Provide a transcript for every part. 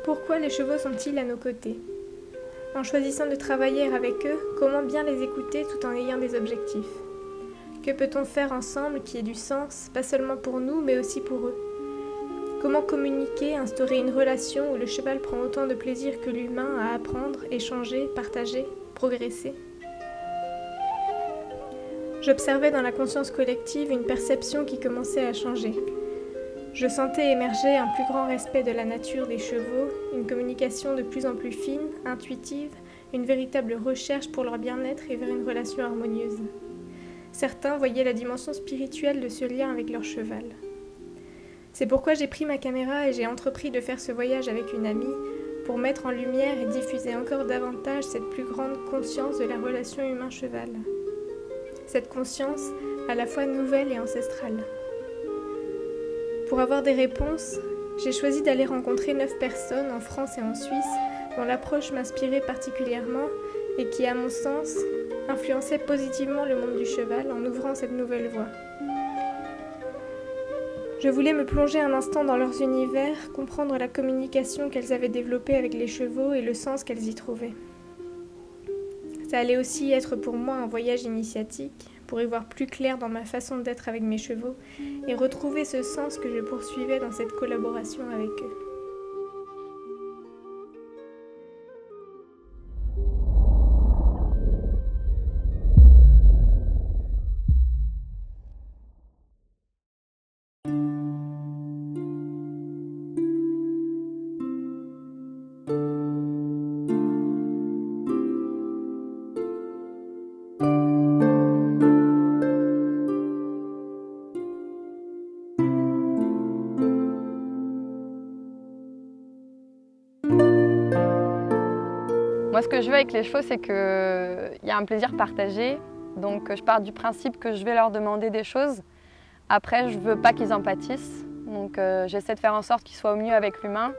Pourquoi les chevaux sont-ils à nos côtés? En choisissant de travailler avec eux, comment bien les écouter tout en ayant des objectifs? Que peut-on faire ensemble qui ait du sens, pas seulement pour nous, mais aussi pour eux? Comment communiquer, instaurer une relation où le cheval prend autant de plaisir que l'humain à apprendre, échanger, partager, progresser? J'observais dans la conscience collective une perception qui commençait à changer. Je sentais émerger un plus grand respect de la nature des chevaux, une communication de plus en plus fine, intuitive, une véritable recherche pour leur bien-être et vers une relation harmonieuse. Certains voyaient la dimension spirituelle de ce lien avec leur cheval. C'est pourquoi j'ai pris ma caméra et j'ai entrepris de faire ce voyage avec une amie pour mettre en lumière et diffuser encore davantage cette plus grande conscience de la relation humain-cheval. Cette conscience à la fois nouvelle et ancestrale. Pour avoir des réponses, j'ai choisi d'aller rencontrer 9 personnes en France et en Suisse dont l'approche m'inspirait particulièrement et qui, à mon sens, influençait positivement le monde du cheval en ouvrant cette nouvelle voie. Je voulais me plonger un instant dans leurs univers, comprendre la communication qu'elles avaient développée avec les chevaux et le sens qu'elles y trouvaient. Ça allait aussi être pour moi un voyage initiatique, pour y voir plus clair dans ma façon d'être avec mes chevaux et retrouver ce sens que je poursuivais dans cette collaboration avec eux. Moi, ce que je veux avec les chevaux, c'est qu'il y a un plaisir partagé. Donc, je pars du principe que je vais leur demander des choses. Après, je ne veux pas qu'ils en pâtissent. Donc, j'essaie de faire en sorte qu'ils soient au mieux avec l'humain,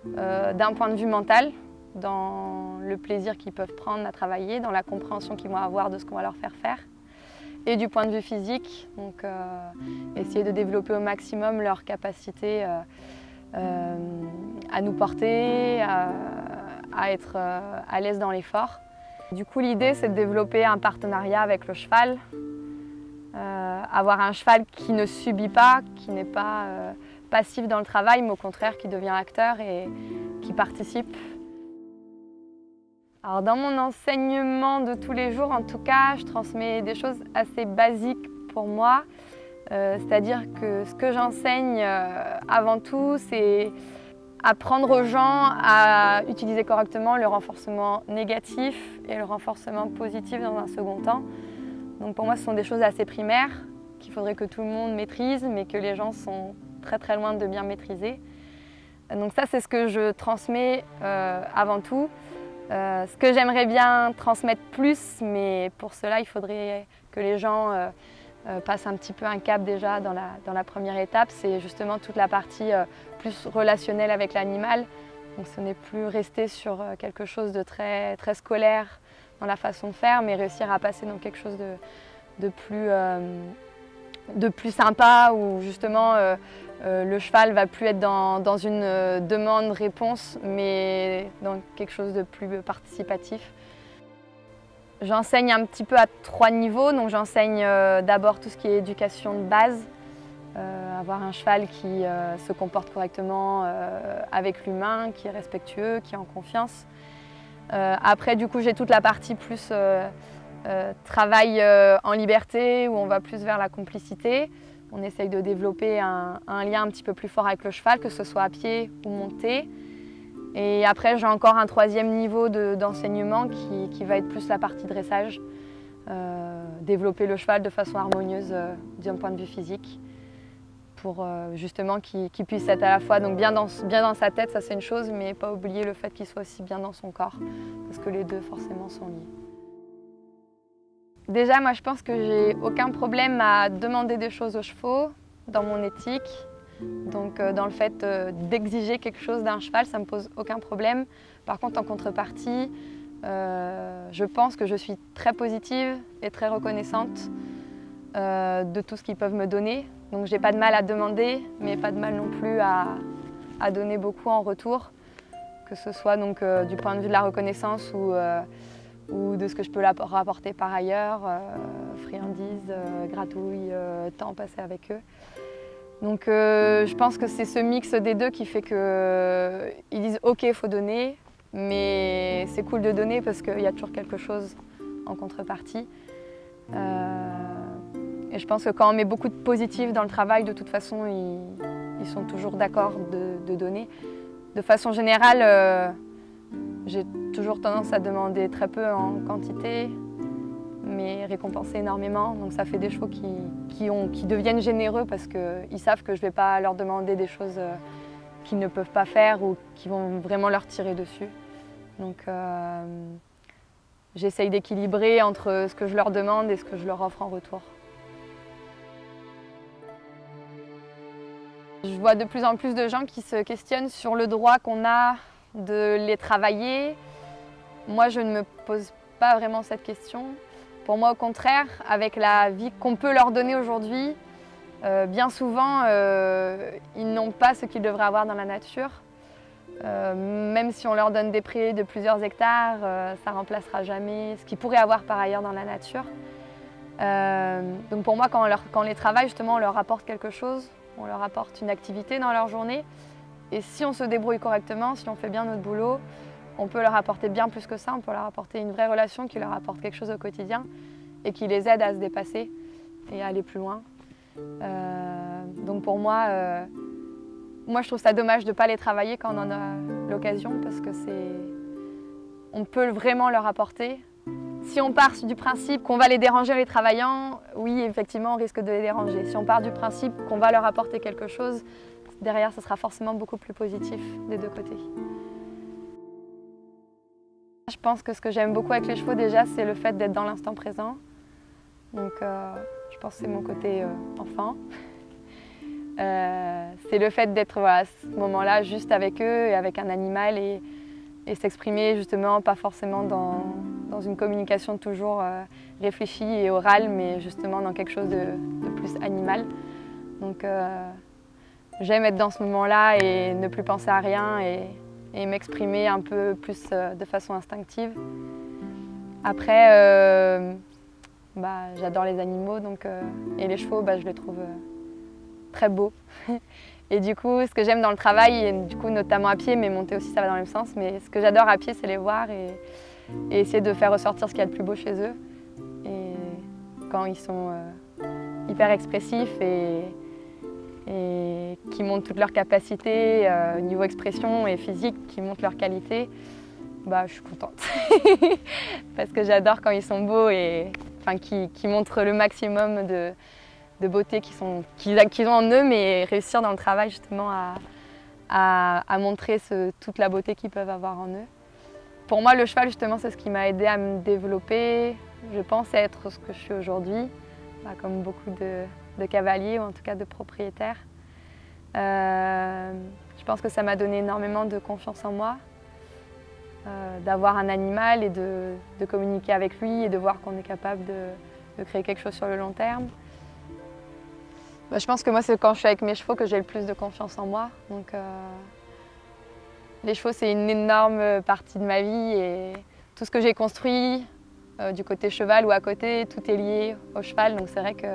d'un point de vue mental, dans le plaisir qu'ils peuvent prendre à travailler, dans la compréhension qu'ils vont avoir de ce qu'on va leur faire faire. Et du point de vue physique, donc essayer de développer au maximum leur capacité à nous porter, à être à l'aise dans l'effort. Du coup, l'idée, c'est de développer un partenariat avec le cheval, avoir un cheval qui ne subit pas, qui n'est pas passif dans le travail, mais au contraire qui devient acteur et qui participe. Alors, dans mon enseignement de tous les jours, en tout cas, je transmets des choses assez basiques pour moi. C'est-à-dire que ce que j'enseigne avant tout, c'est apprendre aux gens à utiliser correctement le renforcement négatif et le renforcement positif dans un second temps. Donc pour moi, ce sont des choses assez primaires qu'il faudrait que tout le monde maîtrise, mais que les gens sont très très loin de bien maîtriser. Donc ça, c'est ce que je transmets avant tout. Ce que j'aimerais bien transmettre plus, mais pour cela, il faudrait que les gens passent un petit peu un cap déjà dans la première étape, c'est justement toute la partie plus relationnelle avec l'animal. Donc ce n'est plus rester sur quelque chose de très, très scolaire dans la façon de faire, mais réussir à passer dans quelque chose de plus sympa, où justement le cheval va plus être dans une demande-réponse, mais dans quelque chose de plus participatif. J'enseigne un petit peu à 3 niveaux, donc j'enseigne d'abord tout ce qui est éducation de base, avoir un cheval qui se comporte correctement avec l'humain, qui est respectueux, qui est en confiance. Après, du coup, j'ai toute la partie plus travail en liberté, où on va plus vers la complicité. On essaye de développer un lien un petit peu plus fort avec le cheval, que ce soit à pied ou monté. Et après, j'ai encore un 3e niveau d'enseignement qui va être plus la partie dressage, développer le cheval de façon harmonieuse d'un point de vue physique, pour justement qu'il puisse être à la fois donc bien dans sa tête, ça c'est une chose, mais pas oublier le fait qu'il soit aussi bien dans son corps, parce que les deux forcément sont liés. Déjà, moi je pense que j'ai aucun problème à demander des choses aux chevaux dans mon éthique. Donc dans le fait d'exiger quelque chose d'un cheval, ça ne me pose aucun problème. Par contre, en contrepartie, je pense que je suis très positive et très reconnaissante de tout ce qu'ils peuvent me donner. Donc j'ai pas de mal à demander, mais pas de mal non plus à donner beaucoup en retour. que ce soit donc, du point de vue de la reconnaissance ou de ce que je peux leur apporter par ailleurs, friandises, gratouilles, temps passé avec eux. Donc je pense que c'est ce mix des deux qui fait qu'ils disent ok, il faut donner, mais c'est cool de donner parce qu'il y a toujours quelque chose en contrepartie. Et je pense que quand on met beaucoup de positif dans le travail, de toute façon, ils sont toujours d'accord de donner. De façon générale, j'ai toujours tendance à demander très peu en quantité, mais récompenser énormément. Donc ça fait des chevaux qui deviennent généreux parce qu'ils savent que je ne vais pas leur demander des choses qu'ils ne peuvent pas faire ou qui vont vraiment leur tirer dessus. Donc j'essaye d'équilibrer entre ce que je leur demande et ce que je leur offre en retour. Je vois de plus en plus de gens qui se questionnent sur le droit qu'on a de les travailler. Moi, je ne me pose pas vraiment cette question. Pour moi, au contraire, avec la vie qu'on peut leur donner aujourd'hui, bien souvent, ils n'ont pas ce qu'ils devraient avoir dans la nature. Même si on leur donne des prés de plusieurs hectares, ça ne remplacera jamais ce qu'ils pourraient avoir par ailleurs dans la nature. Donc pour moi, quand on les travaille, justement, on leur apporte quelque chose, on leur apporte une activité dans leur journée. Et si on se débrouille correctement, si on fait bien notre boulot, on peut leur apporter bien plus que ça, on peut leur apporter une vraie relation qui leur apporte quelque chose au quotidien et qui les aide à se dépasser et à aller plus loin. Donc pour moi, je trouve ça dommage de ne pas les travailler quand on en a l'occasion parce que on peut vraiment leur apporter. Si on part du principe qu'on va les déranger en les travaillant, oui, effectivement, on risque de les déranger. Si on part du principe qu'on va leur apporter quelque chose, derrière, ce sera forcément beaucoup plus positif des deux côtés. Je pense que ce que j'aime beaucoup avec les chevaux déjà, c'est le fait d'être dans l'instant présent. Donc je pense que c'est mon côté enfant. C'est le fait d'être à ce moment-là juste avec eux et avec un animal et s'exprimer justement pas forcément dans une communication toujours réfléchie et orale, mais justement dans quelque chose de plus animal. Donc j'aime être dans ce moment-là et ne plus penser à rien et m'exprimer un peu plus de façon instinctive. Après, j'adore les animaux et les chevaux, je les trouve très beaux. Et du coup, ce que j'aime dans le travail, et du coup, notamment à pied, mais monter aussi, ça va dans le même sens, mais ce que j'adore à pied, c'est les voir et essayer de faire ressortir ce qu'il y a de plus beau chez eux. Et quand ils sont hyper expressifs et qui montrent toutes leurs capacités niveau expression et physique, qui montrent leur qualité, je suis contente. Parce que j'adore quand ils sont beaux et qui montrent le maximum de beauté qu'ils ont en eux, mais réussir dans le travail justement à montrer toute la beauté qu'ils peuvent avoir en eux. Pour moi, le cheval, justement, c'est ce qui m'a aidé à me développer. Je pense être ce que je suis aujourd'hui, comme beaucoup de cavaliers ou en tout cas de propriétaires. Je pense que ça m'a donné énormément de confiance en moi, d'avoir un animal et de communiquer avec lui et de voir qu'on est capable de créer quelque chose sur le long terme. Je pense que moi, c'est quand je suis avec mes chevaux que j'ai le plus de confiance en moi. Donc, les chevaux, c'est une énorme partie de ma vie et tout ce que j'ai construit, du côté cheval ou à côté, tout est lié au cheval. Donc c'est vrai que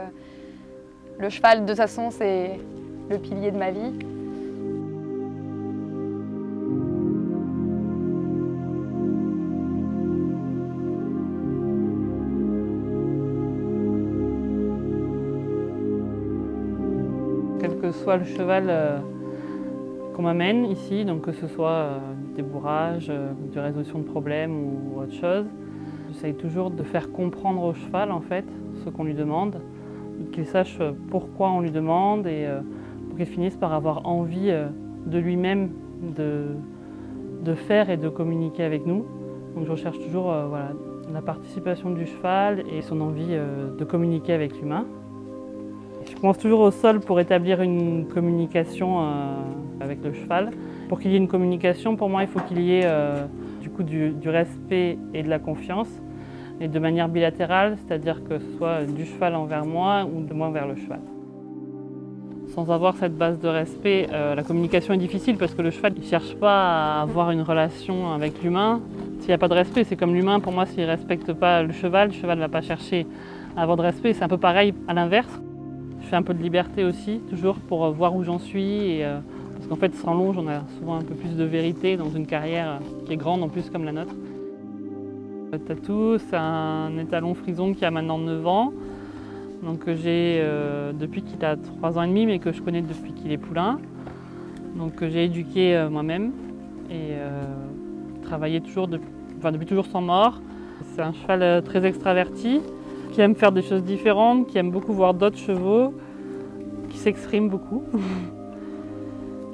le cheval, de toute façon, c'est le pilier de ma vie. Quel que soit le cheval qu'on m'amène ici, donc que ce soit des bourrages, de résolution de problèmes ou autre chose, j'essaye toujours de faire comprendre au cheval en fait ce qu'on lui demande, qu'il sache pourquoi on lui demande et pour qu'il finisse par avoir envie de lui-même de faire et de communiquer avec nous. Donc je recherche toujours la participation du cheval et son envie de communiquer avec l'humain. Je commence toujours au sol pour établir une communication avec le cheval. Pour qu'il y ait une communication, pour moi, il faut qu'il y ait du respect et de la confiance, et de manière bilatérale, c'est-à-dire que ce soit du cheval envers moi ou de moi envers le cheval. Sans avoir cette base de respect, la communication est difficile parce que le cheval ne cherche pas à avoir une relation avec l'humain. S'il n'y a pas de respect, c'est comme l'humain, pour moi, s'il ne respecte pas le cheval ne va pas chercher à avoir de respect. C'est un peu pareil à l'inverse. Je fais un peu de liberté aussi, toujours pour voir où j'en suis. Parce qu'en fait, sans longe, on a souvent un peu plus de vérité dans une carrière qui est grande en plus comme la nôtre. Tatou, c'est un étalon frison qui a maintenant 9 ans. Donc j'ai depuis qu'il a 3 ans et demi, mais que je connais depuis qu'il est poulain. Donc j'ai éduqué moi-même et travaillé toujours depuis toujours sans mort. C'est un cheval très extraverti, qui aime faire des choses différentes, qui aime beaucoup voir d'autres chevaux, qui s'exprime beaucoup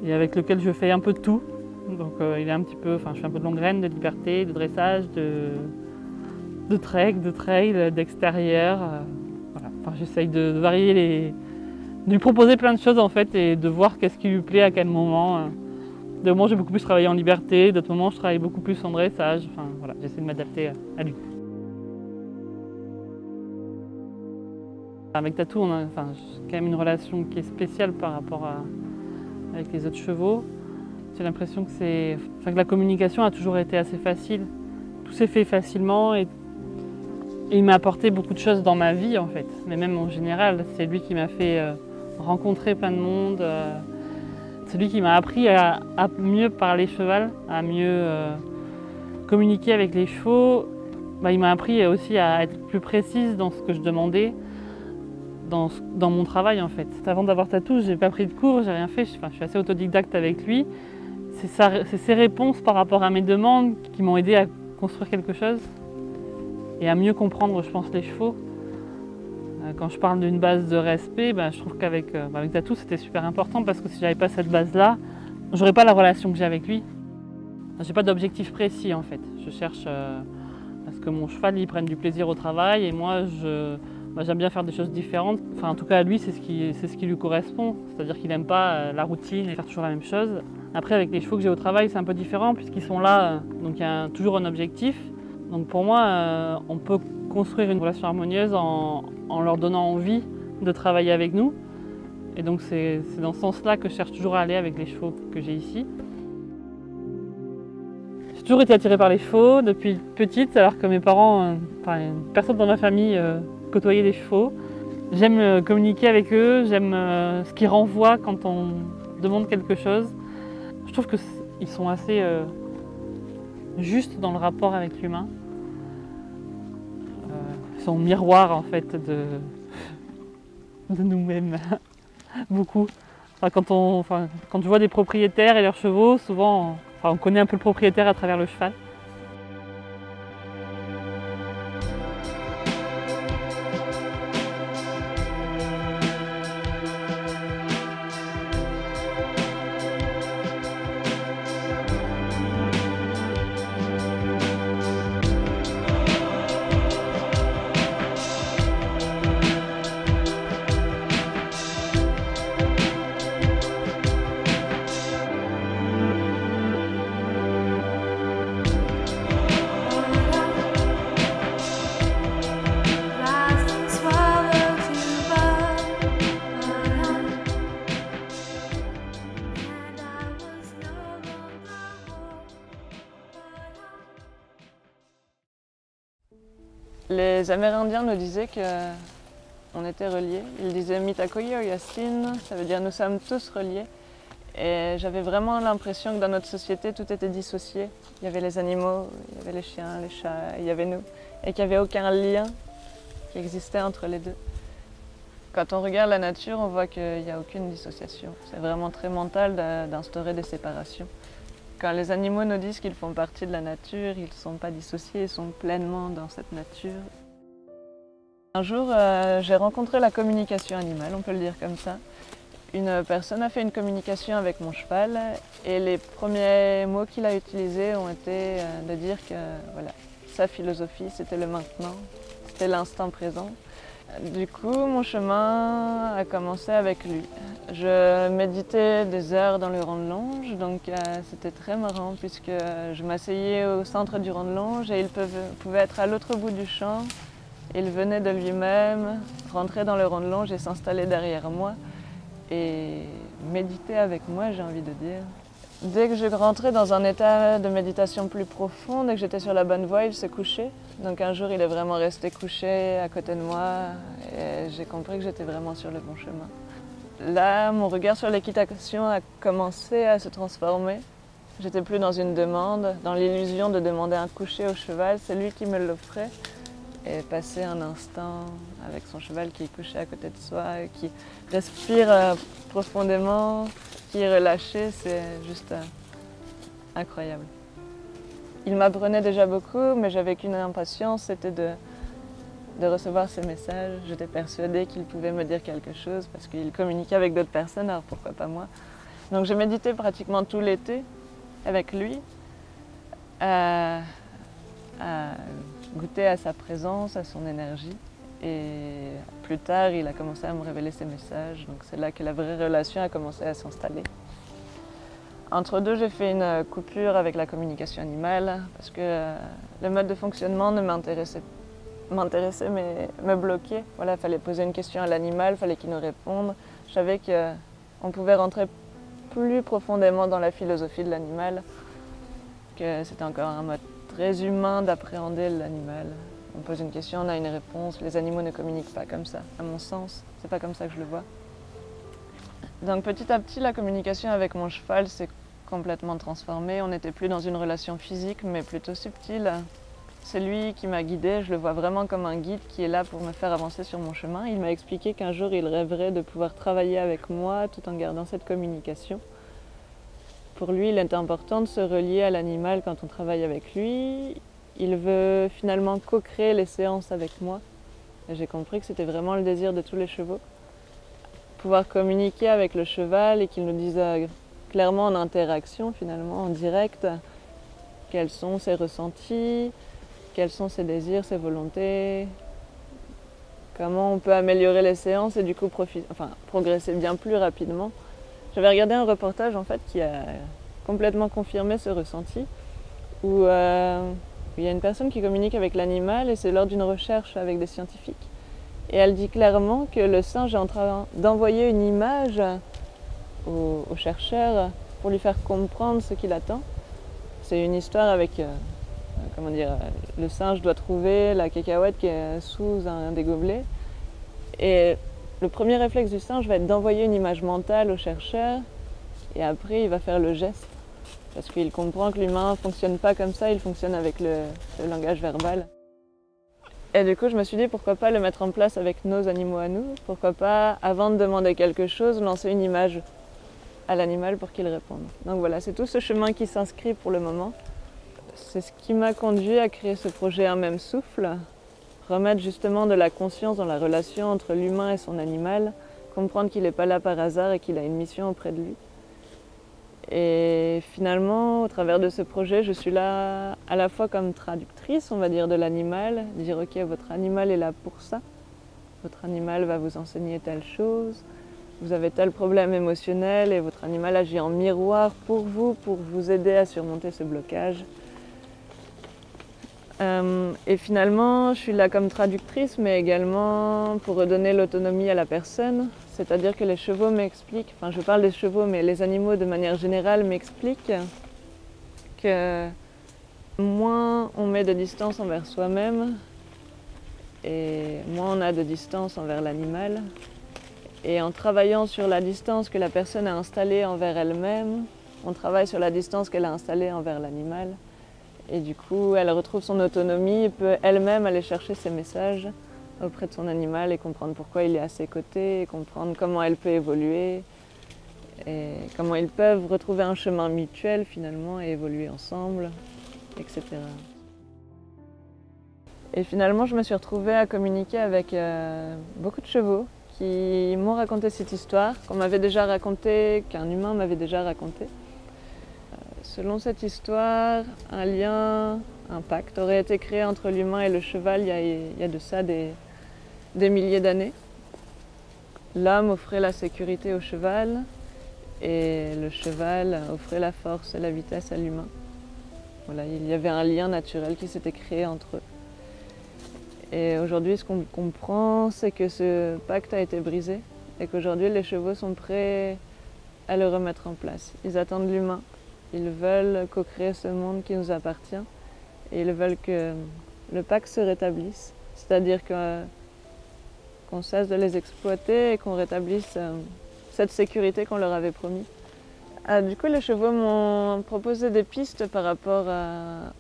et avec lequel je fais un peu de tout. Donc il est un petit peu, je fais un peu de longue graine, de liberté, de dressage, de trek, de trail, d'extérieur. Voilà. J'essaye de varier de lui proposer plein de choses en fait et de voir qu'est-ce qui lui plaît à quel moment. Des moments j'ai beaucoup plus travaillé en liberté, d'autres moments je travaille beaucoup plus en dressage. Voilà, j'essaie de m'adapter à lui. Avec Tatou, on a quand même une relation qui est spéciale par rapport avec les autres chevaux. J'ai l'impression que la communication a toujours été assez facile. Tout s'est fait facilement et il m'a apporté beaucoup de choses dans ma vie en fait. Mais même en général, c'est lui qui m'a fait rencontrer plein de monde. C'est lui qui m'a appris à mieux parler cheval, à mieux communiquer avec les chevaux. Il m'a appris aussi à être plus précise dans ce que je demandais, dans mon travail en fait. Avant d'avoir Tatou, j'ai pas pris de cours, j'ai rien fait, je suis assez autodidacte avec lui. C'est ses réponses par rapport à mes demandes qui m'ont aidé à construire quelque chose et à mieux comprendre, je pense, les chevaux. Quand je parle d'une base de respect, je trouve qu'avec Tatou, c'était super important parce que si j'avais pas cette base-là, j'aurais pas la relation que j'ai avec lui. J'ai pas d'objectif précis en fait. Je cherche à ce que mon cheval il prenne du plaisir au travail et moi j'aime bien faire des choses différentes. En tout cas, lui, c'est ce qui lui correspond. C'est-à-dire qu'il n'aime pas la routine et faire toujours la même chose. Après, avec les chevaux que j'ai au travail, c'est un peu différent puisqu'ils sont là, donc il y a toujours un objectif. Donc pour moi, on peut construire une relation harmonieuse en leur donnant envie de travailler avec nous. Et donc c'est dans ce sens-là que je cherche toujours à aller avec les chevaux que j'ai ici. J'ai toujours été attirée par les chevaux depuis petite, alors que mes parents, personne dans ma famille côtoyait des chevaux. J'aime communiquer avec eux, j'aime ce qu'ils renvoient quand on demande quelque chose. Je trouve qu'ils sont assez justes dans le rapport avec l'humain. Ils sont miroir en fait de nous-mêmes, beaucoup. Quand je vois des propriétaires et leurs chevaux, souvent on connaît un peu le propriétaire à travers le cheval. Les Amérindiens nous disaient qu'on était reliés. Ils disaient Mitakoye Oyastin, ça veut dire nous sommes tous reliés. Et j'avais vraiment l'impression que dans notre société, tout était dissocié. Il y avait les animaux, il y avait les chiens, les chats, il y avait nous. Et qu'il n'y avait aucun lien qui existait entre les deux. Quand on regarde la nature, on voit qu'il n'y a aucune dissociation. C'est vraiment très mental d'instaurer des séparations. Quand les animaux nous disent qu'ils font partie de la nature, ils ne sont pas dissociés, ils sont pleinement dans cette nature. Un jour, j'ai rencontré la communication animale, on peut le dire comme ça. Une personne a fait une communication avec mon cheval et les premiers mots qu'il a utilisés ont été de dire que voilà, sa philosophie, c'était le maintenant, c'était l'instant présent. Du coup, mon chemin a commencé avec lui. Je méditais des heures dans le rond de longe, donc c'était très marrant puisque je m'asseyais au centre du rond de longe et il pouvait être à l'autre bout du champ. Il venait de lui-même rentrer dans le rond de longe et s'installer derrière moi. et méditer avec moi, j'ai envie de dire. Dès que je rentrais dans un état de méditation plus profond, dès que j'étais sur la bonne voie, il se couchait. Donc un jour, il est vraiment resté couché à côté de moi et j'ai compris que j'étais vraiment sur le bon chemin. Là, mon regard sur l'équitation a commencé à se transformer. J'étais plus dans une demande, dans l'illusion de demander un coucher au cheval, c'est lui qui me l'offrait. Et passer un instant avec son cheval qui est couché à côté de soi, et qui respire profondément, qui est relâché, c'est juste incroyable. Il m'apprenait déjà beaucoup, mais j'avais qu'une impatience, c'était de recevoir ses messages. J'étais persuadée qu'il pouvait me dire quelque chose parce qu'il communiquait avec d'autres personnes, alors pourquoi pas moi. Donc j'ai médité pratiquement tout l'été avec lui, à goûter à sa présence, à son énergie. Et plus tard, il a commencé à me révéler ses messages. Donc c'est là que la vraie relation a commencé à s'installer. Entre deux, j'ai fait une coupure avec la communication animale parce que le mode de fonctionnement ne m'intéressait mais me bloquait. Voilà, il fallait poser une question à l'animal, il fallait qu'il nous réponde. Je savais qu'on pouvait rentrer plus profondément dans la philosophie de l'animal, que c'était encore un mode très humain d'appréhender l'animal. On pose une question, on a une réponse. Les animaux ne communiquent pas comme ça, à mon sens. C'est pas comme ça que je le vois. Donc petit à petit, la communication avec mon cheval s'est complètement transformée. On n'était plus dans une relation physique, mais plutôt subtile. C'est lui qui m'a guidée. Je le vois vraiment comme un guide qui est là pour me faire avancer sur mon chemin. Il m'a expliqué qu'un jour, il rêverait de pouvoir travailler avec moi tout en gardant cette communication. Pour lui, il est important de se relier à l'animal quand on travaille avec lui. Il veut finalement co-créer les séances avec moi. Et j'ai compris que c'était vraiment le désir de tous les chevaux. Pouvoir communiquer avec le cheval et qu'il nous dise clairement en interaction, finalement, en direct, quels sont ses ressentis, quels sont ses désirs, ses volontés, comment on peut améliorer les séances et du coup progresser bien plus rapidement. J'avais regardé un reportage en fait qui a complètement confirmé ce ressenti, où il y a une personne qui communique avec l'animal et c'est lors d'une recherche avec des scientifiques. Et elle dit clairement que le singe est en train d'envoyer une image au chercheur pour lui faire comprendre ce qu'il attend. C'est une histoire avec, le singe doit trouver la cacahuète qui est sous un des gobelets. Et le premier réflexe du singe va être d'envoyer une image mentale au chercheur et après il va faire le geste. Parce qu'il comprend que l'humain ne fonctionne pas comme ça, il fonctionne avec le langage verbal. Et du coup, je me suis dit pourquoi pas le mettre en place avec nos animaux à nous, pourquoi pas, avant de demander quelque chose, lancer une image à l'animal pour qu'il réponde. Donc voilà, c'est tout ce chemin qui s'inscrit pour le moment. C'est ce qui m'a conduit à créer ce projet Un même souffle, remettre justement de la conscience dans la relation entre l'humain et son animal, comprendre qu'il n'est pas là par hasard et qu'il a une mission auprès de lui. Et finalement, au travers de ce projet, je suis là à la fois comme traductrice, on va dire, de l'animal, dire ok, votre animal est là pour ça, votre animal va vous enseigner telle chose, vous avez tel problème émotionnel et votre animal agit en miroir pour vous aider à surmonter ce blocage. Et finalement, je suis là comme traductrice, mais également pour redonner l'autonomie à la personne. C'est-à-dire que les chevaux m'expliquent, enfin je parle des chevaux, mais les animaux de manière générale m'expliquent que moins on met de distance envers soi-même et moins on a de distance envers l'animal. Et en travaillant sur la distance que la personne a installée envers elle-même, on travaille sur la distance qu'elle a installée envers l'animal. Et du coup, elle retrouve son autonomie et peut elle-même aller chercher ses messages auprès de son animal et comprendre pourquoi il est à ses côtés, et comprendre comment elle peut évoluer et comment ils peuvent retrouver un chemin mutuel finalement et évoluer ensemble, etc. Et finalement, je me suis retrouvée à communiquer avec beaucoup de chevaux qui m'ont raconté cette histoire, qu'on m'avait déjà racontée, qu'un humain m'avait déjà racontée. Selon cette histoire, un lien, un pacte aurait été créé entre l'humain et le cheval il y a de ça des milliers d'années. L'homme offrait la sécurité au cheval et le cheval offrait la force et la vitesse à l'humain. Voilà, il y avait un lien naturel qui s'était créé entre eux. Et aujourd'hui, ce qu'on comprend, c'est que ce pacte a été brisé et qu'aujourd'hui les chevaux sont prêts à le remettre en place. Ils attendent l'humain, ils veulent co-créer ce monde qui nous appartient et ils veulent que le pacte se rétablisse, c'est-à-dire qu'on cesse de les exploiter et qu'on rétablisse cette sécurité qu'on leur avait promis. Du coup, les chevaux m'ont proposé des pistes par rapport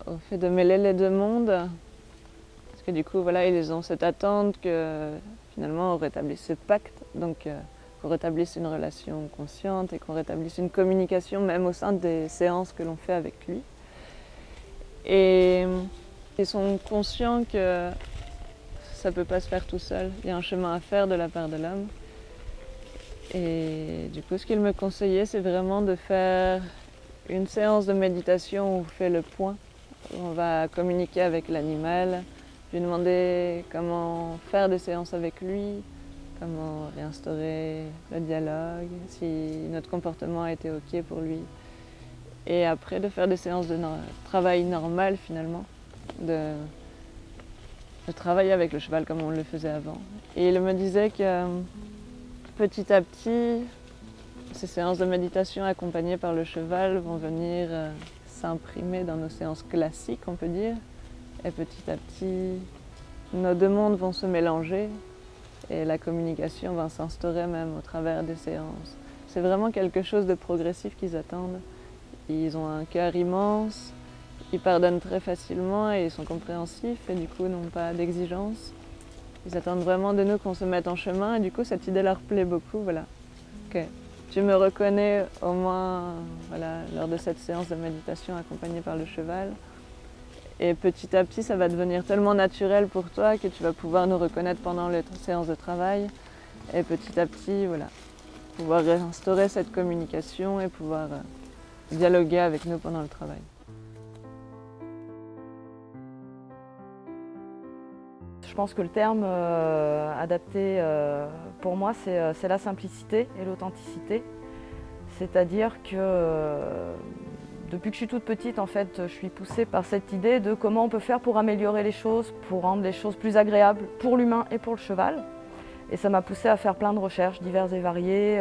au fait de mêler les deux mondes. Parce que du coup, voilà, ils ont cette attente que finalement on rétablisse ce pacte, donc qu'on rétablisse une relation consciente et qu'on rétablisse une communication même au sein des séances que l'on fait avec lui. Et ils sont conscients que ça ne peut pas se faire tout seul. Il y a un chemin à faire de la part de l'homme. Et du coup, ce qu'il me conseillait, c'est vraiment de faire une séance de méditation où on fait le point. On va communiquer avec l'animal. Je lui ai demandé comment faire des séances avec lui, comment réinstaurer le dialogue, si notre comportement a été OK pour lui. Et après, de faire des séances de travail normal finalement, de travailler avec le cheval comme on le faisait avant. Et il me disait que petit à petit, ces séances de méditation accompagnées par le cheval vont venir s'imprimer dans nos séances classiques, on peut dire. Et petit à petit, nos deux mondes vont se mélanger et la communication va s'instaurer même au travers des séances. C'est vraiment quelque chose de progressif qu'ils attendent. Ils ont un cœur immense, ils pardonnent très facilement et ils sont compréhensifs et du coup n'ont pas d'exigence. Ils attendent vraiment de nous qu'on se mette en chemin et du coup cette idée leur plaît beaucoup. Voilà. Okay. Tu me reconnais au moins voilà, lors de cette séance de méditation accompagnée par le cheval. Et petit à petit ça va devenir tellement naturel pour toi que tu vas pouvoir nous reconnaître pendant les séances de travail. Et petit à petit, voilà, pouvoir réinstaurer cette communication et pouvoir dialoguer avec nous pendant le travail. Je pense que le terme adapté pour moi, c'est la simplicité et l'authenticité. C'est-à-dire que depuis que je suis toute petite, en fait, je suis poussée par cette idée de comment on peut faire pour améliorer les choses, pour rendre les choses plus agréables pour l'humain et pour le cheval. Et ça m'a poussée à faire plein de recherches diverses et variées,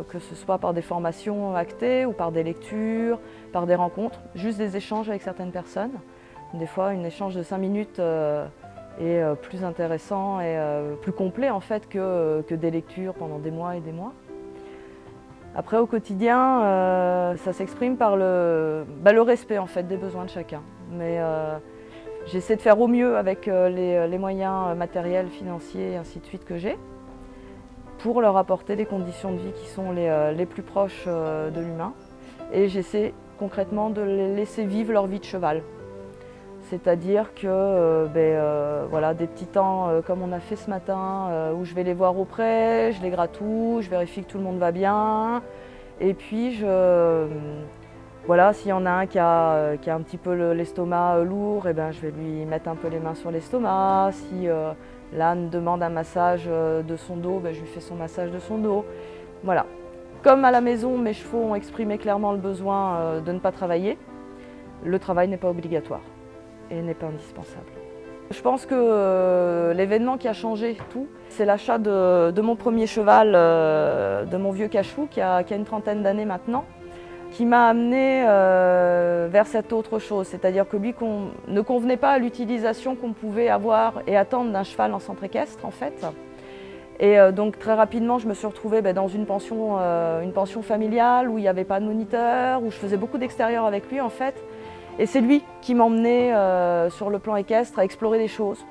que ce soit par des formations actées ou par des lectures, par des rencontres, juste des échanges avec certaines personnes. Des fois, un échange de 5 minutes est plus intéressant et plus complet en fait que des lectures pendant des mois et des mois. Après au quotidien, ça s'exprime par le respect en fait des besoins de chacun. Mais j'essaie de faire au mieux avec les moyens matériels, financiers et ainsi de suite que j'ai pour leur apporter des conditions de vie qui sont les plus proches de l'humain. Et j'essaie concrètement de les laisser vivre leur vie de cheval. C'est-à-dire que voilà, des petits temps comme on a fait ce matin où je vais les voir auprès, je les gratouille, je vérifie que tout le monde va bien. Et puis, voilà, s'il y en a un qui a un petit peu l'estomac lourd, eh ben, je vais lui mettre un peu les mains sur l'estomac. Si l'âne demande un massage de son dos, ben, je lui fais son massage de son dos. Voilà. Comme à la maison, mes chevaux ont exprimé clairement le besoin de ne pas travailler, le travail n'est pas obligatoire et n'est pas indispensable. Je pense que l'événement qui a changé tout, c'est l'achat de mon premier cheval, de mon vieux cachou qui a une trentaine d'années maintenant, qui m'a amené vers cette autre chose, c'est-à-dire que lui ne convenait pas à l'utilisation qu'on pouvait avoir et attendre d'un cheval en centre équestre en fait. Et donc très rapidement, je me suis retrouvée dans une pension familiale où il n'y avait pas de moniteur, où je faisais beaucoup d'extérieur avec lui en fait. Et c'est lui qui m'emmenait sur le plan équestre à explorer des choses.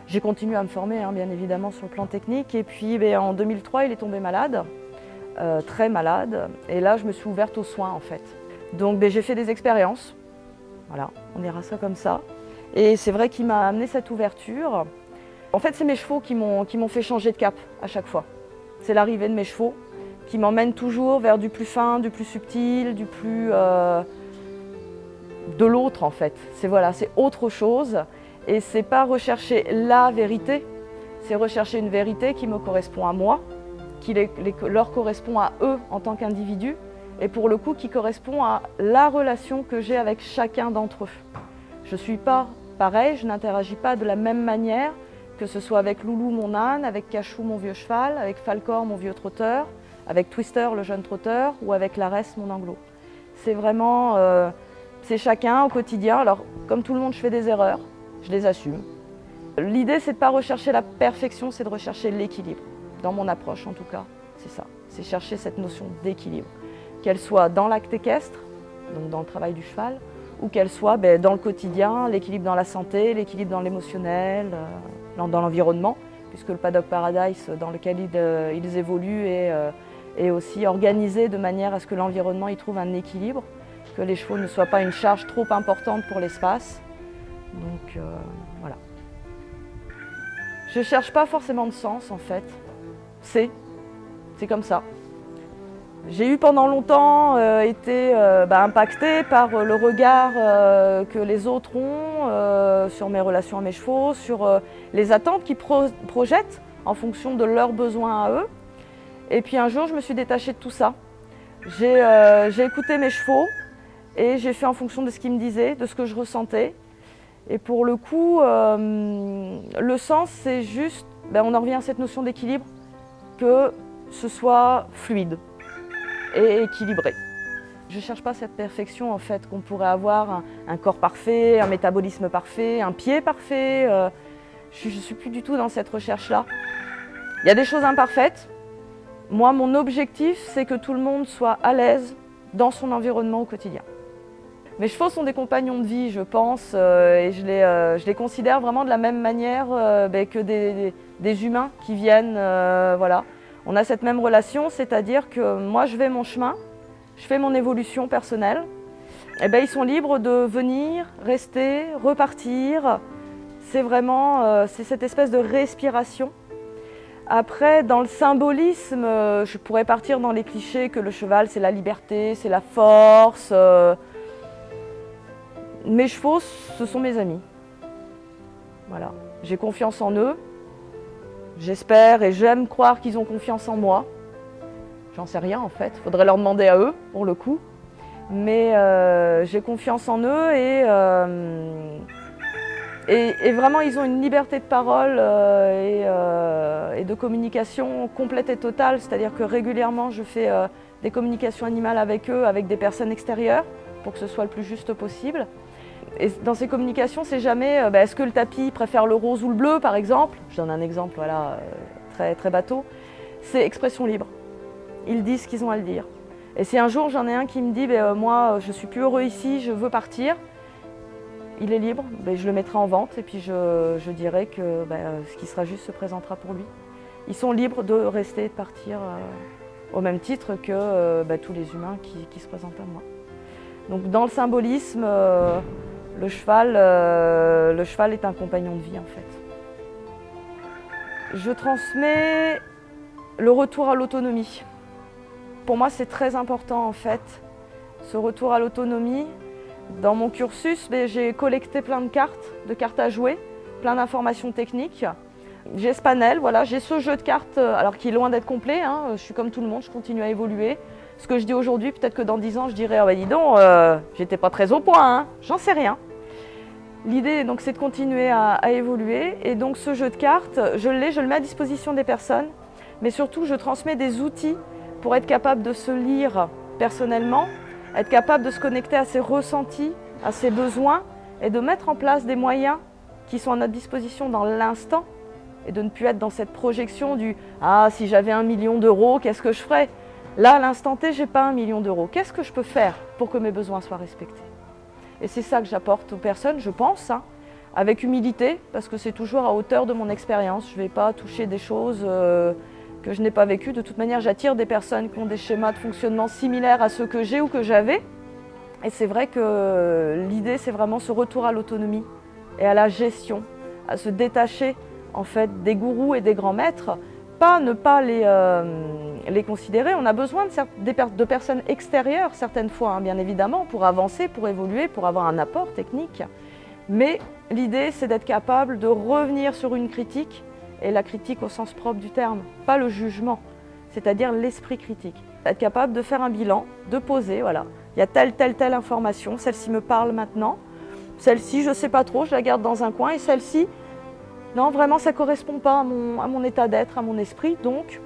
J'ai continué à me former bien évidemment sur le plan technique et puis en 2003 il est tombé malade, très malade. Et là je me suis ouverte aux soins en fait. Donc j'ai fait des expériences, voilà, on dira ça comme ça. Et c'est vrai qu'il m'a amené cette ouverture. En fait c'est mes chevaux qui m'ont fait changer de cap à chaque fois. C'est l'arrivée de mes chevaux qui m'emmènent toujours vers du plus fin, du plus subtil, du plus... de l'autre en fait, c'est autre chose et c'est pas rechercher la vérité, c'est rechercher une vérité qui me correspond à moi, qui leur correspond à eux en tant qu'individus et pour le coup qui correspond à la relation que j'ai avec chacun d'entre eux. Je ne suis pas pareil, je n'interagis pas de la même manière que ce soit avec Loulou, mon âne, avec Cachou, mon vieux cheval, avec Falcor, mon vieux trotteur, avec Twister, le jeune trotteur, ou avec Larès, mon anglo. C'est vraiment, c'est chacun au quotidien. Alors, comme tout le monde, je fais des erreurs, je les assume. L'idée, c'est de ne pas rechercher la perfection, c'est de rechercher l'équilibre. Dans mon approche, en tout cas, c'est ça. C'est chercher cette notion d'équilibre. Qu'elle soit dans l'acte équestre, donc dans le travail du cheval, ou qu'elle soit dans le quotidien, l'équilibre dans la santé, l'équilibre dans l'émotionnel, dans l'environnement, puisque le Paddock Paradise dans lequel ils évoluent est aussi organisé de manière à ce que l'environnement y trouve un équilibre, que les chevaux ne soient pas une charge trop importante pour l'espace. Donc voilà. Je ne cherche pas forcément de sens en fait, c'est comme ça. J'ai eu pendant longtemps été impactée par le regard que les autres ont sur mes relations à mes chevaux, sur les attentes qu'ils projettent en fonction de leurs besoins à eux. Et puis un jour, je me suis détachée de tout ça. J'ai écouté mes chevaux et j'ai fait en fonction de ce qu'ils me disaient, de ce que je ressentais. Et pour le coup, le sens, c'est juste, on en revient à cette notion d'équilibre, que ce soit fluide et équilibré. Je ne cherche pas cette perfection en fait qu'on pourrait avoir, un corps parfait, un métabolisme parfait, un pied parfait. Je ne suis plus du tout dans cette recherche-là. Il y a des choses imparfaites. Moi, mon objectif, c'est que tout le monde soit à l'aise dans son environnement au quotidien. Mes chevaux sont des compagnons de vie, je pense, et je les considère vraiment de la même manière que des humains qui viennent, voilà. On a cette même relation, c'est-à-dire que moi je vais mon chemin, je fais mon évolution personnelle, et ils sont libres de venir, rester, repartir. C'est vraiment c'est cette espèce de respiration. Après, dans le symbolisme, je pourrais partir dans les clichés que le cheval c'est la liberté, c'est la force. Mes chevaux, ce sont mes amis. Voilà. J'ai confiance en eux. J'espère et j'aime croire qu'ils ont confiance en moi. J'en sais rien en fait, il faudrait leur demander à eux pour le coup. Mais j'ai confiance en eux et vraiment ils ont une liberté de parole et de communication complète et totale. C'est-à-dire que régulièrement je fais des communications animales avec eux, avec des personnes extérieures, pour que ce soit le plus juste possible. Et dans ces communications, c'est jamais est-ce que le tapis préfère le rose ou le bleu, par exemple. Je donne un exemple voilà, très, très bateau. C'est expression libre. Ils disent ce qu'ils ont à le dire. Et si un jour j'en ai un qui me dit moi je suis plus heureux ici, je veux partir, il est libre, je le mettrai en vente et puis je dirai que ce qui sera juste se présentera pour lui. Ils sont libres de rester et de partir au même titre que tous les humains qui se présentent à moi. Donc dans le symbolisme, le cheval est un compagnon de vie en fait. Je transmets le retour à l'autonomie. Pour moi c'est très important en fait, ce retour à l'autonomie. Dans mon cursus, j'ai collecté plein de cartes à jouer, plein d'informations techniques. J'ai ce panel, voilà, j'ai ce jeu de cartes, alors qui est loin d'être complet, hein, je suis comme tout le monde, je continue à évoluer. Ce que je dis aujourd'hui, peut-être que dans 10 ans, je dirais « dis donc, j'étais pas très au point, hein. J'en sais rien ». L'idée, donc, c'est de continuer à évoluer. Et donc, ce jeu de cartes, je le mets à disposition des personnes. Mais surtout, je transmets des outils pour être capable de se lire personnellement, être capable de se connecter à ses ressentis, à ses besoins, et de mettre en place des moyens qui sont à notre disposition dans l'instant, et de ne plus être dans cette projection du « Ah, si j'avais 1 million d'euros, qu'est-ce que je ferais ?» Là, à l'instant T, je n'ai pas 1 million d'euros. Qu'est-ce que je peux faire pour que mes besoins soient respectés? Et c'est ça que j'apporte aux personnes, je pense, hein, avec humilité, parce que c'est toujours à hauteur de mon expérience. Je ne vais pas toucher des choses que je n'ai pas vécues. De toute manière, j'attire des personnes qui ont des schémas de fonctionnement similaires à ceux que j'ai ou que j'avais. Et c'est vrai que l'idée, c'est vraiment ce retour à l'autonomie et à la gestion, à se détacher en fait des gourous et des grands maîtres, ne pas les considérer. On a besoin de personnes extérieures certaines fois, hein, bien évidemment, pour avancer, pour évoluer, pour avoir un apport technique. Mais l'idée, c'est d'être capable de revenir sur une critique, et la critique au sens propre du terme, pas le jugement, c'est-à-dire l'esprit critique. Être capable de faire un bilan, de poser, voilà, il y a telle information, celle-ci me parle maintenant, celle-ci je ne sais pas trop, je la garde dans un coin, et celle-ci, non, vraiment, ça ne correspond pas à mon état d'être, à mon esprit, donc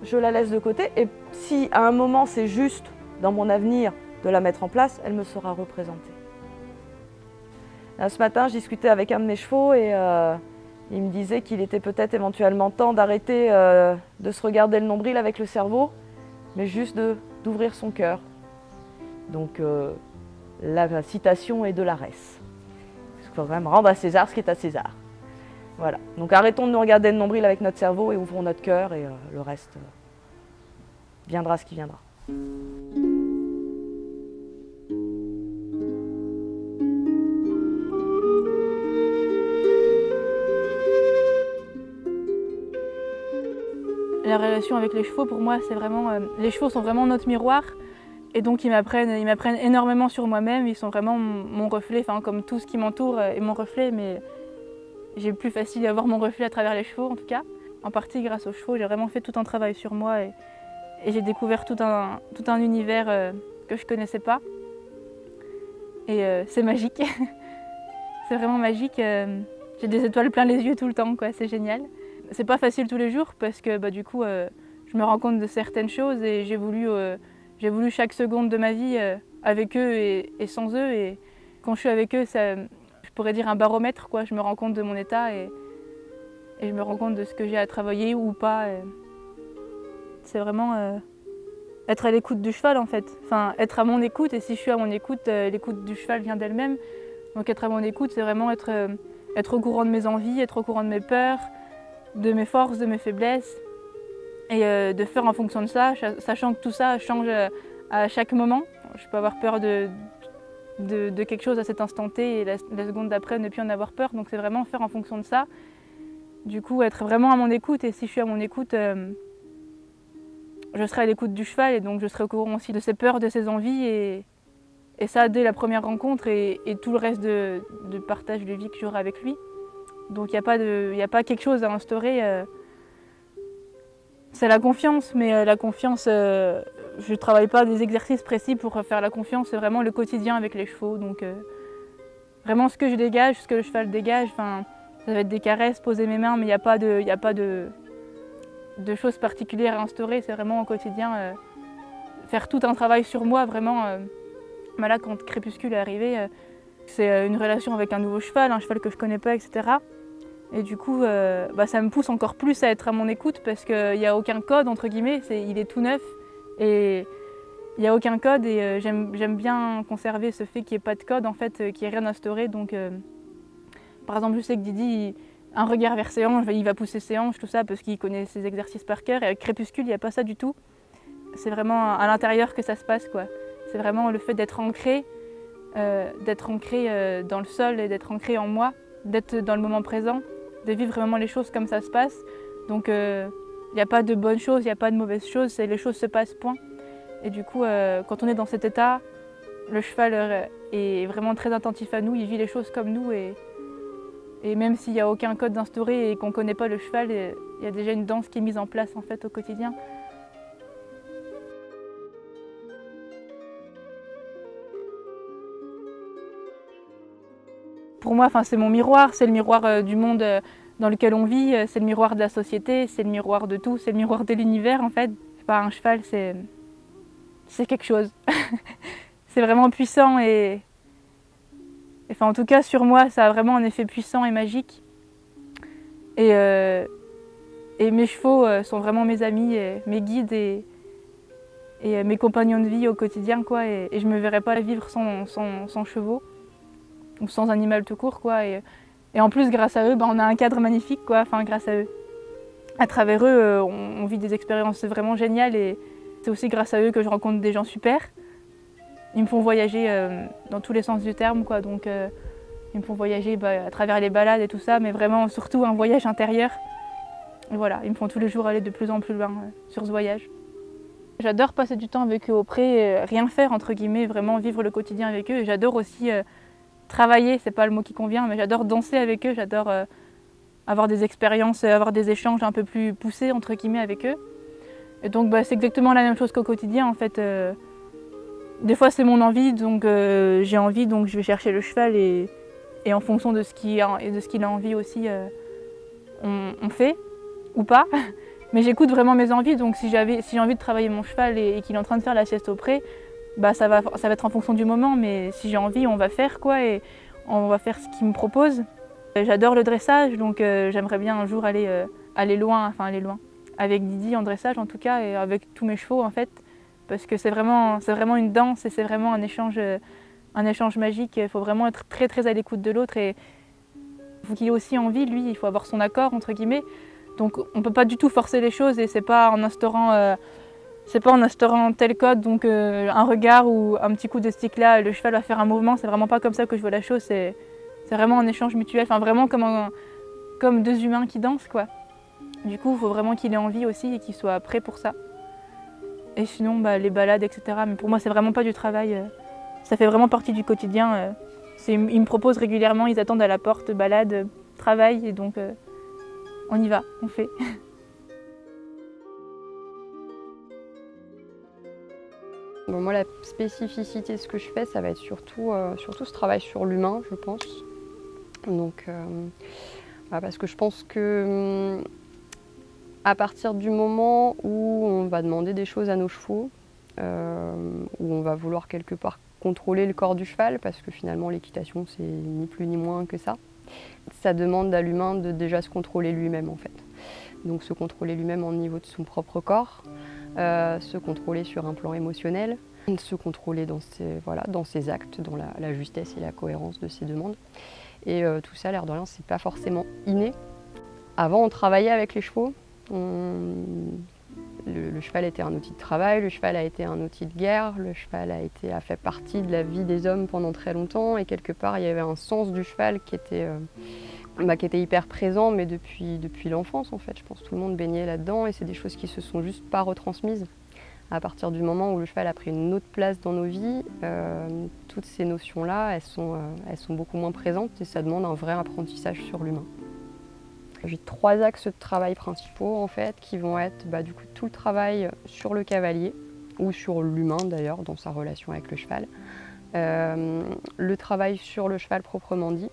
je la laisse de côté. Et si à un moment, c'est juste dans mon avenir de la mettre en place, elle me sera représentée. Là, ce matin, je discutais avec un de mes chevaux et il me disait qu'il était peut-être éventuellement temps d'arrêter de se regarder le nombril avec le cerveau, mais juste d'ouvrir son cœur. Donc la citation est de l'Arès. Il faut vraiment rendre à César ce qui est à César. Voilà. Donc arrêtons de nous regarder le nombril avec notre cerveau et ouvrons notre cœur et le reste viendra ce qui viendra. La relation avec les chevaux, pour moi, c'est vraiment... les chevaux sont vraiment notre miroir. Et donc ils m'apprennent énormément sur moi-même. Ils sont vraiment mon reflet, enfin comme tout ce qui m'entoure est mon reflet. Mais j'ai plus facile à voir mon reflet à travers les chevaux, en tout cas. En partie grâce aux chevaux, j'ai vraiment fait tout un travail sur moi. Et j'ai découvert tout un univers que je ne connaissais pas. Et c'est magique. C'est vraiment magique. J'ai des étoiles plein les yeux tout le temps, quoi. C'est génial. C'est pas facile tous les jours parce que du coup, je me rends compte de certaines choses et j'ai voulu chaque seconde de ma vie avec eux et sans eux. Et quand je suis avec eux, je pourrais dire un baromètre, quoi. Je me rends compte de mon état et je me rends compte de ce que j'ai à travailler ou pas. C'est vraiment être à l'écoute du cheval, en fait. Enfin, être à mon écoute, et si je suis à mon écoute, l'écoute du cheval vient d'elle-même. Donc être à mon écoute, c'est vraiment être au courant de mes envies, être au courant de mes peurs, de mes forces, de mes faiblesses, et de faire en fonction de ça, sachant que tout ça change à chaque moment. Je peux avoir peur de quelque chose à cet instant T et la seconde d'après ne plus en avoir peur, donc c'est vraiment faire en fonction de ça. Du coup, être vraiment à mon écoute, et si je suis à mon écoute, je serai à l'écoute du cheval, et donc je serai au courant aussi de ses peurs, de ses envies, et ça dès la première rencontre et tout le reste de partage de vie que j'aurai avec lui. Donc il n'y a pas quelque chose à instaurer. C'est la confiance, mais la confiance, je ne travaille pas des exercices précis pour faire la confiance, c'est vraiment le quotidien avec les chevaux. Donc vraiment ce que je dégage, ce que le cheval dégage, ça va être des caresses, poser mes mains, mais il n'y a pas de choses particulières à instaurer, c'est vraiment au quotidien faire tout un travail sur moi, vraiment. Là, quand Crépuscule est arrivé, c'est une relation avec un nouveau cheval, un cheval que je ne connais pas, etc. Et du coup, ça me pousse encore plus à être à mon écoute parce qu'il n'y a aucun code, entre guillemets, il est tout neuf et il n'y a aucun code et j'aime bien conserver ce fait qu'il n'y ait pas de code, en fait, qu'il n'y ait rien instauré. Donc, par exemple, je sais que Didi, un regard vers ses hanches, il va pousser ses hanches, tout ça, parce qu'il connaît ses exercices par cœur. Et avec Crépuscule, il n'y a pas ça du tout. C'est vraiment à l'intérieur que ça se passe, quoi. C'est vraiment le fait d'être ancré dans le sol et d'être ancré en moi, d'être dans le moment présent, de vivre vraiment les choses comme ça se passe. Donc il n'y a pas de bonnes choses, il n'y a pas de mauvaises choses, les choses se passent, point. Et du coup, quand on est dans cet état, le cheval est vraiment très attentif à nous, il vit les choses comme nous. Et même s'il n'y a aucun code d'instauré et qu'on ne connaît pas le cheval, il y a déjà une danse qui est mise en place en fait, au quotidien. Pour moi, c'est mon miroir, c'est le miroir du monde dans lequel on vit, c'est le miroir de la société, c'est le miroir de tout, c'est le miroir de l'univers en fait. Un cheval, c'est quelque chose. C'est vraiment puissant et en tout cas sur moi, ça a vraiment un effet puissant et magique. Et mes chevaux sont vraiment mes amis, mes guides et mes compagnons de vie au quotidien, quoi. Et je ne me verrais pas vivre sans chevaux. Ou sans animal tout court, quoi. Et en plus, grâce à eux, on a un cadre magnifique, quoi. Grâce à eux. À travers eux, on vit des expériences vraiment géniales et c'est aussi grâce à eux que je rencontre des gens super. Ils me font voyager dans tous les sens du terme, quoi. Donc, ils me font voyager à travers les balades et tout ça, mais vraiment, surtout un voyage intérieur. Et voilà, ils me font tous les jours aller de plus en plus loin sur ce voyage. J'adore passer du temps avec eux au pré, rien faire, entre guillemets, vraiment vivre le quotidien avec eux. Et j'adore aussi travailler, c'est pas le mot qui convient, mais j'adore danser avec eux, j'adore avoir des expériences, avoir des échanges un peu plus poussés entre guillemets avec eux. Et donc c'est exactement la même chose qu'au quotidien en fait. Des fois c'est mon envie, donc j'ai envie, donc je vais chercher le cheval et en fonction de ce qu'il a envie aussi, on fait ou pas. Mais j'écoute vraiment mes envies, donc si j'ai envie de travailler mon cheval et qu'il est en train de faire la sieste au pré, bah ça va être en fonction du moment, mais si j'ai envie, on va faire quoi, et on va faire ce qu'il me propose. J'adore le dressage, donc j'aimerais bien un jour aller loin, avec Didi en dressage en tout cas, et avec tous mes chevaux en fait, parce que c'est vraiment une danse et c'est vraiment un échange magique. Il faut vraiment être très très à l'écoute de l'autre, et il faut qu'il ait aussi envie, lui, il faut avoir son accord entre guillemets. Donc on ne peut pas du tout forcer les choses, et c'est pas en instaurant tel code, donc un regard ou un petit coup de stick là, le cheval va faire un mouvement. C'est vraiment pas comme ça que je vois la chose, c'est vraiment un échange mutuel, enfin vraiment comme deux humains qui dansent quoi. Du coup il faut vraiment qu'il ait envie aussi et qu'il soit prêt pour ça. Et sinon les balades etc. Mais pour moi c'est vraiment pas du travail, ça fait vraiment partie du quotidien. Ils me proposent régulièrement, ils attendent à la porte, balade, travail, et donc on y va, on fait. Bon, moi, la spécificité de ce que je fais, ça va être surtout ce travail sur l'humain, je pense. Donc, parce que je pense que à partir du moment où on va demander des choses à nos chevaux, où on va vouloir quelque part contrôler le corps du cheval, parce que finalement l'équitation c'est ni plus ni moins que ça, ça demande à l'humain de déjà se contrôler lui-même en fait. Donc se contrôler lui-même au niveau de son propre corps, se contrôler sur un plan émotionnel, se contrôler dans ses actes, dans la justesse et la cohérence de ses demandes. Et tout ça, l'air de rien, c'est pas forcément inné. Avant, on travaillait avec les chevaux. Le cheval était un outil de travail, le cheval a été un outil de guerre, le cheval a fait partie de la vie des hommes pendant très longtemps, et quelque part, il y avait un sens du cheval qui était hyper présent, mais depuis l'enfance en fait. Je pense que tout le monde baignait là-dedans, et c'est des choses qui se sont juste pas retransmises. À partir du moment où le cheval a pris une autre place dans nos vies, toutes ces notions-là, elles sont beaucoup moins présentes, et ça demande un vrai apprentissage sur l'humain. J'ai 3 axes de travail principaux en fait, qui vont être du coup tout le travail sur le cavalier, ou sur l'humain d'ailleurs, dans sa relation avec le cheval, le travail sur le cheval proprement dit,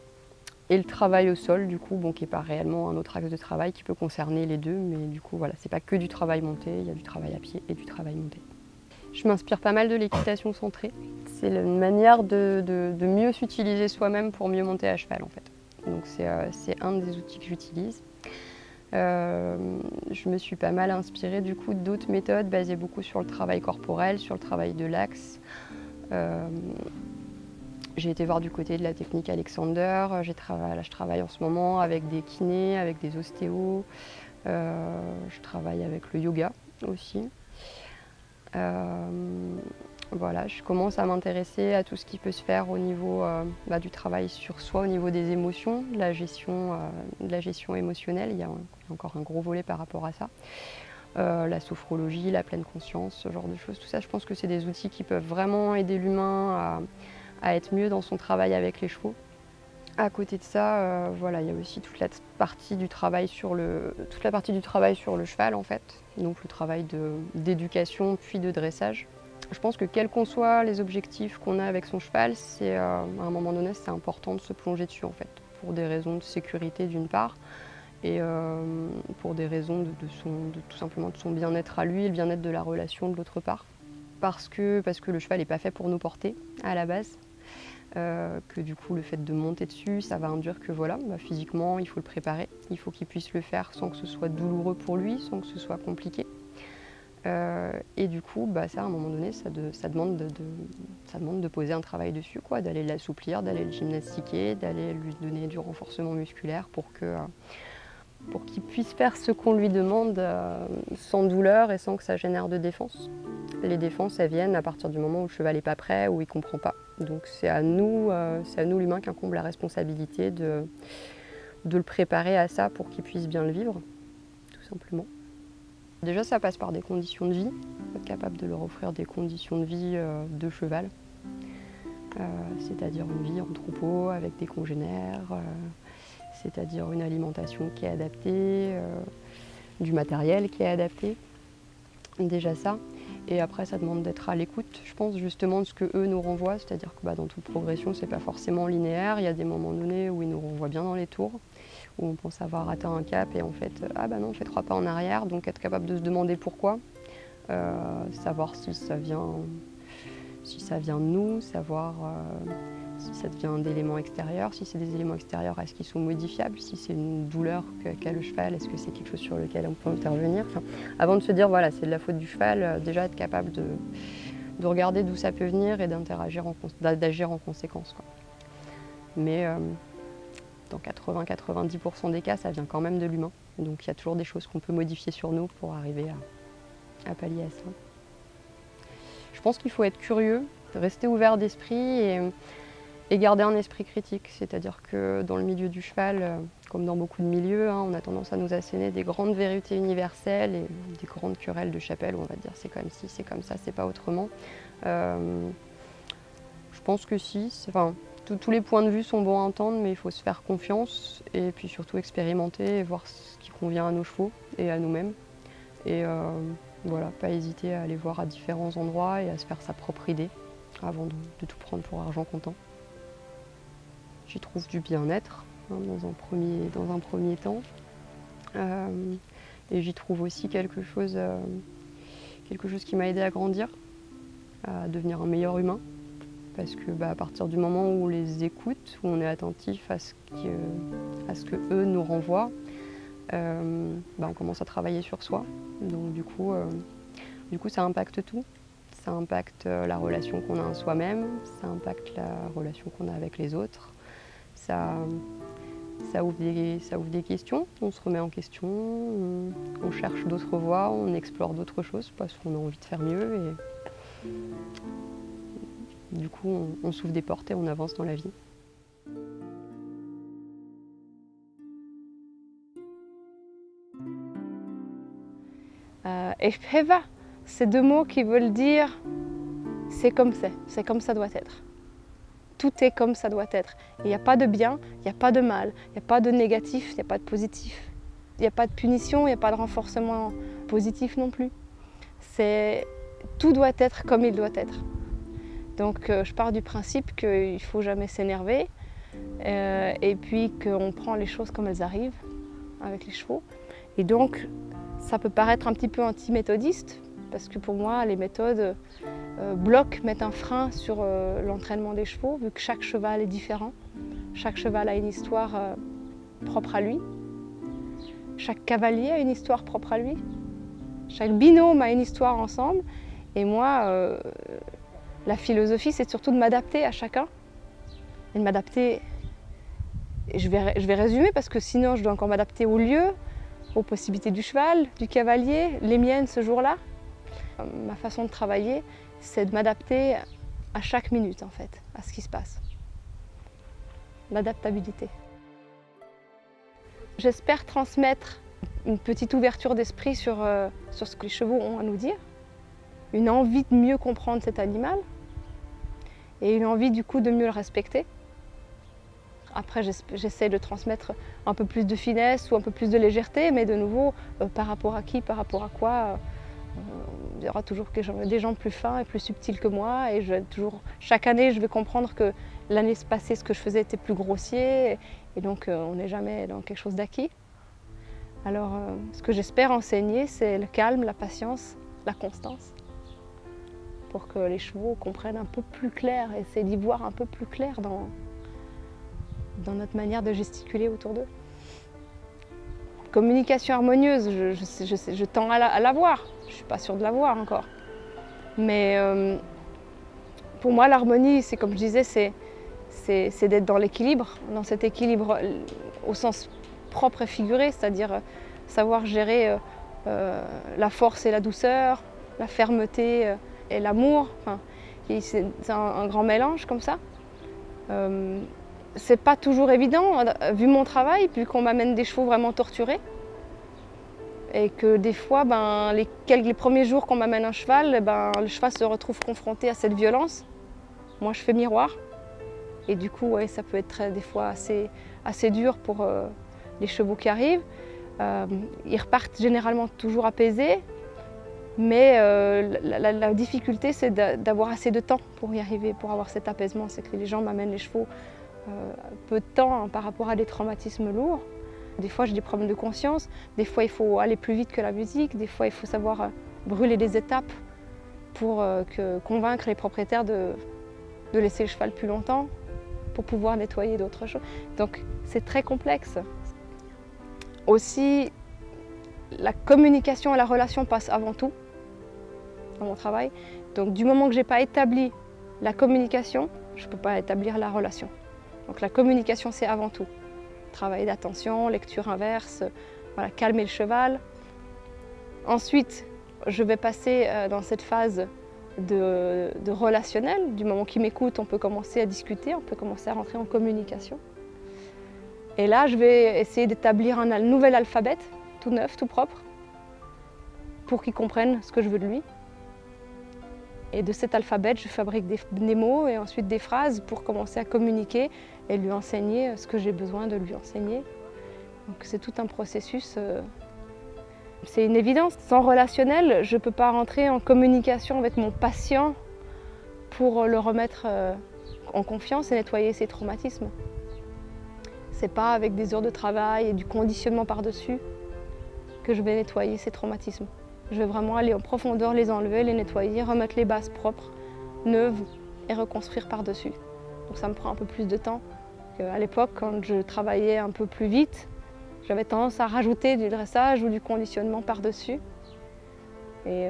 et le travail au sol, du coup, qui n'est pas réellement un autre axe de travail, qui peut concerner les deux, mais du coup, voilà, c'est pas que du travail monté, il y a du travail à pied et du travail monté. Je m'inspire pas mal de l'équitation centrée. C'est une manière de mieux s'utiliser soi-même pour mieux monter à cheval, en fait. Donc c'est un des outils que j'utilise. Je me suis pas mal inspirée, du coup, d'autres méthodes basées beaucoup sur le travail corporel, sur le travail de l'axe. J'ai été voir du côté de la technique Alexander, je travaille en ce moment avec des kinés, avec des ostéos, je travaille avec le yoga aussi. Voilà, je commence à m'intéresser à tout ce qui peut se faire au niveau du travail sur soi, au niveau des émotions, de la gestion émotionnelle. Il y a encore un gros volet par rapport à ça. La sophrologie, la pleine conscience, ce genre de choses, tout ça, je pense que c'est des outils qui peuvent vraiment aider l'humain à être mieux dans son travail avec les chevaux. À côté de ça, il y a aussi toute la partie du travail sur le cheval en fait, donc le travail d'éducation puis de dressage. Je pense que quels qu'en soient les objectifs qu'on a avec son cheval, à un moment donné, c'est important de se plonger dessus en fait, pour des raisons de sécurité d'une part, et pour des raisons tout simplement de son bien-être à lui et le bien-être de la relation de l'autre part. Parce que le cheval n'est pas fait pour nous porter à la base. Que du coup le fait de monter dessus, ça va induire que physiquement il faut le préparer, il faut qu'il puisse le faire sans que ce soit douloureux pour lui, sans que ce soit compliqué. Et du coup ça à un moment donné ça demande de poser un travail dessus, d'aller l'assouplir, d'aller le gymnastiquer, d'aller lui donner du renforcement musculaire pour qu'il puisse faire ce qu'on lui demande sans douleur et sans que ça génère de défense. Les défenses, elles viennent à partir du moment où le cheval n'est pas prêt, où il ne comprend pas. Donc c'est à nous l'humain, qu'incombe la responsabilité de le préparer à ça pour qu'il puisse bien le vivre, tout simplement. Déjà, ça passe par des conditions de vie, être capable de leur offrir des conditions de vie de cheval, c'est-à-dire une vie en troupeau avec des congénères, c'est-à-dire une alimentation qui est adaptée, du matériel qui est adapté, déjà ça. Et après, ça demande d'être à l'écoute, je pense, justement de ce qu'eux nous renvoient, c'est-à-dire que dans toute progression, c'est pas forcément linéaire, il y a des moments donnés où ils nous renvoient bien dans les tours, où on pense avoir atteint un cap et en fait, ah bah non, on fait 3 pas en arrière, donc être capable de se demander pourquoi, savoir si ça vient de nous, savoir si ça vient d'éléments extérieurs, si c'est des éléments extérieurs, est-ce qu'ils sont modifiables, si c'est une douleur qu'a le cheval, est-ce que c'est quelque chose sur lequel on peut intervenir. Enfin, avant de se dire voilà, c'est de la faute du cheval, déjà être capable de regarder d'où ça peut venir et d'agir en conséquence, quoi. Mais dans 80-90% des cas, ça vient quand même de l'humain. Donc il y a toujours des choses qu'on peut modifier sur nous pour arriver à pallier à ça. Je pense qu'il faut être curieux, rester ouvert d'esprit et garder un esprit critique. C'est-à-dire que dans le milieu du cheval, comme dans beaucoup de milieux, on a tendance à nous asséner des grandes vérités universelles et des grandes querelles de chapelle où on va dire c'est comme ci, c'est comme ça, c'est pas autrement. Je pense que si, tous les points de vue sont bons à entendre, mais il faut se faire confiance et puis surtout expérimenter et voir ce qui convient à nos chevaux et à nous-mêmes. Et voilà, pas hésiter à aller voir à différents endroits et à se faire sa propre idée avant de tout prendre pour argent comptant. J'y trouve du bien-être dans un premier temps. Et j'y trouve aussi quelque chose qui m'a aidé à grandir, à devenir un meilleur humain. Parce que à partir du moment où on les écoute, où on est attentif à ce que eux nous renvoient, on commence à travailler sur soi. Donc du coup ça impacte tout. Ça impacte la relation qu'on a en soi-même, ça impacte la relation qu'on a avec les autres. Ça ouvre des questions, on se remet en question, on cherche d'autres voies, on explore d'autres choses parce qu'on a envie de faire mieux. Et du coup, on s'ouvre des portes et on avance dans la vie. Echeva, c'est 2 mots qui veulent dire c'est comme ça doit être. Tout est comme ça doit être. Il n'y a pas de bien, il n'y a pas de mal, il n'y a pas de négatif, il n'y a pas de positif. Il n'y a pas de punition, il n'y a pas de renforcement positif non plus. Tout doit être comme il doit être. Donc je pars du principe qu'il ne faut jamais s'énerver et puis qu'on prend les choses comme elles arrivent avec les chevaux. Et donc ça peut paraître un petit peu anti-méthodiste parce que pour moi les méthodes mettent un frein sur l'entraînement des chevaux vu que chaque cheval est différent. Chaque cheval a une histoire propre à lui. Chaque cavalier a une histoire propre à lui. Chaque binôme a une histoire ensemble. Et moi, la philosophie, c'est surtout de m'adapter à chacun. Et de m'adapter, je vais résumer parce que sinon je dois encore m'adapter au lieu, aux possibilités du cheval, du cavalier, les miennes ce jour-là. Ma façon de travailler, c'est de m'adapter à chaque minute en fait, à ce qui se passe. L'adaptabilité. J'espère transmettre une petite ouverture d'esprit sur ce que les chevaux ont à nous dire, une envie de mieux comprendre cet animal et une envie du coup de mieux le respecter. Après, j'essaie de transmettre un peu plus de finesse ou un peu plus de légèreté, mais de nouveau, par rapport à qui, par rapport à quoi, il y aura toujours des gens plus fins et plus subtils que moi. Et chaque année, je vais comprendre que l'année passée, ce que je faisais était plus grossier. Et donc, on n'est jamais dans quelque chose d'acquis. Alors, ce que j'espère enseigner, c'est le calme, la patience, la constance, pour que les chevaux comprennent un peu plus clair, et essaient d'y voir un peu plus clair dans notre manière de gesticuler autour d'eux. Communication harmonieuse, je tends à l'avoir. Je ne suis pas sûre de l'avoir encore. Mais pour moi, l'harmonie, c'est comme je disais, c'est d'être dans l'équilibre, dans cet équilibre au sens propre et figuré, c'est-à-dire savoir gérer la force et la douceur, la fermeté et l'amour. Enfin, c'est un grand mélange comme ça. C'est pas toujours évident, vu mon travail, vu qu'on m'amène des chevaux vraiment torturés. Et que des fois, les premiers jours qu'on m'amène un cheval, le cheval se retrouve confronté à cette violence. Moi, je fais miroir. Et du coup, ouais, ça peut être des fois assez dur pour les chevaux qui arrivent. Ils repartent généralement toujours apaisés. Mais la difficulté, c'est d'avoir assez de temps pour y arriver, pour avoir cet apaisement. C'est que les gens m'amènent les chevaux peu de temps par rapport à des traumatismes lourds. Des fois j'ai des problèmes de conscience, des fois il faut aller plus vite que la musique, des fois il faut savoir brûler des étapes pour convaincre les propriétaires de laisser le cheval plus longtemps, pour pouvoir nettoyer d'autres choses. Donc c'est très complexe. Aussi, la communication et la relation passent avant tout dans mon travail. Donc du moment que je n'ai pas établi la communication, je ne peux pas établir la relation. Donc la communication, c'est avant tout. Travail d'attention, lecture inverse, voilà, calmer le cheval. Ensuite, je vais passer dans cette phase de relationnel. Du moment qu'il m'écoute, on peut commencer à discuter, on peut commencer à rentrer en communication. Et là, je vais essayer d'établir un nouvel alphabet, tout neuf, tout propre, pour qu'il comprenne ce que je veux de lui. Et de cet alphabet, je fabrique des mots et ensuite des phrases pour commencer à communiquer et lui enseigner ce que j'ai besoin de lui enseigner. Donc c'est tout un processus. C'est une évidence. Sans relationnel, je ne peux pas rentrer en communication avec mon patient pour le remettre en confiance et nettoyer ses traumatismes. Ce n'est pas avec des heures de travail et du conditionnement par-dessus que je vais nettoyer ces traumatismes. Je vais vraiment aller en profondeur, les enlever, les nettoyer, remettre les bases propres, neuves et reconstruire par-dessus. Donc ça me prend un peu plus de temps qu'à l'époque, quand je travaillais un peu plus vite, j'avais tendance à rajouter du dressage ou du conditionnement par-dessus et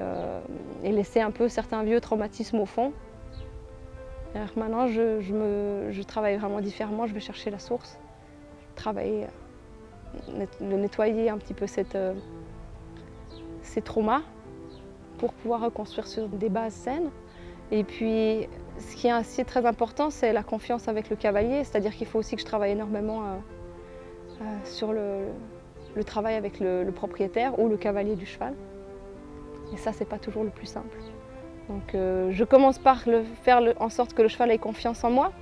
laisser un peu certains vieux traumatismes au fond. Alors maintenant, je travaille vraiment différemment, je vais chercher la source, travailler, nettoyer un petit peu ces traumas pour pouvoir reconstruire sur des bases saines. Et puis, ce qui est aussi très important, c'est la confiance avec le cavalier, c'est-à-dire qu'il faut aussi que je travaille énormément sur le travail avec le propriétaire ou le cavalier du cheval. Et ça, c'est pas toujours le plus simple. Donc, je commence par faire en sorte que le cheval ait confiance en moi.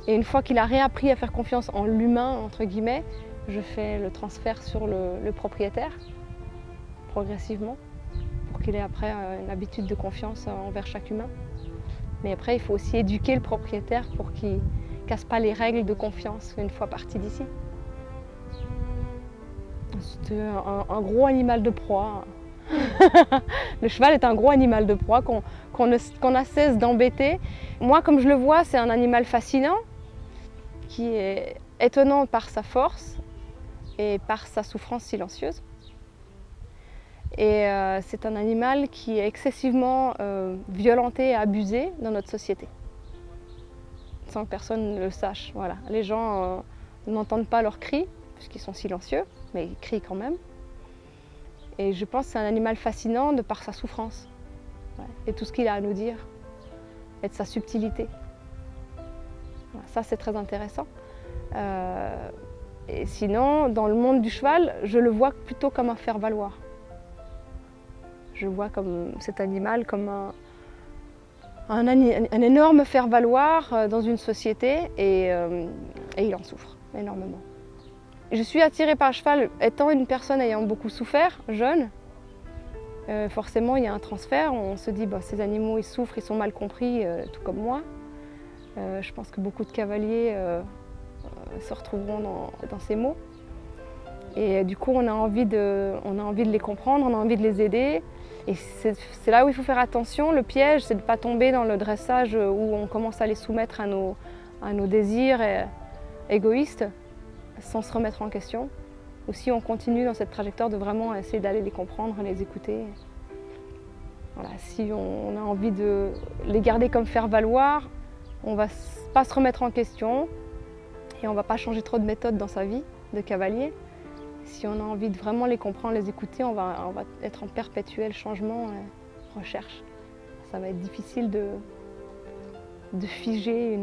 Et une fois qu'il a réappris à faire confiance en l'humain, entre guillemets, je fais le transfert sur le propriétaire, progressivement, pour qu'il ait après une habitude de confiance envers chaque humain. Mais après, il faut aussi éduquer le propriétaire pour qu'il ne casse pas les règles de confiance une fois parti d'ici. C'est un gros animal de proie. Le cheval est un gros animal de proie qu'on a cesse d'embêter. Moi, comme je le vois, c'est un animal fascinant, qui est étonnant par sa force et par sa souffrance silencieuse. Et c'est un animal qui est excessivement violenté et abusé dans notre société, sans que personne ne le sache. Voilà. Les gens n'entendent pas leurs cris, puisqu'ils sont silencieux, mais ils crient quand même. Et je pense que c'est un animal fascinant de par sa souffrance, ouais, et tout ce qu'il a à nous dire, et de sa subtilité. Voilà, ça, c'est très intéressant. Et sinon, dans le monde du cheval, je le vois plutôt comme un faire-valoir. Je vois comme cet animal comme un énorme faire-valoir dans une société et il en souffre énormément. Je suis attirée par le cheval étant une personne ayant beaucoup souffert, jeune. Forcément, il y a un transfert. On se dit, bah, ces animaux, ils souffrent, ils sont mal compris, tout comme moi. Je pense que beaucoup de cavaliers se retrouveront dans ces mots. Et du coup, on a envie de les comprendre, on a envie de les aider. Et c'est là où il faut faire attention. Le piège, c'est de ne pas tomber dans le dressage où on commence à les soumettre à nos désirs égoïstes sans se remettre en question. Ou si on continue dans cette trajectoire de vraiment essayer d'aller les comprendre, les écouter. Voilà, si on a envie de les garder comme faire-valoir, on ne va pas se remettre en question et on ne va pas changer trop de méthode dans sa vie de cavalier. Si on a envie de vraiment les comprendre, les écouter, on va être en perpétuel changement et recherche. Ça va être difficile de figer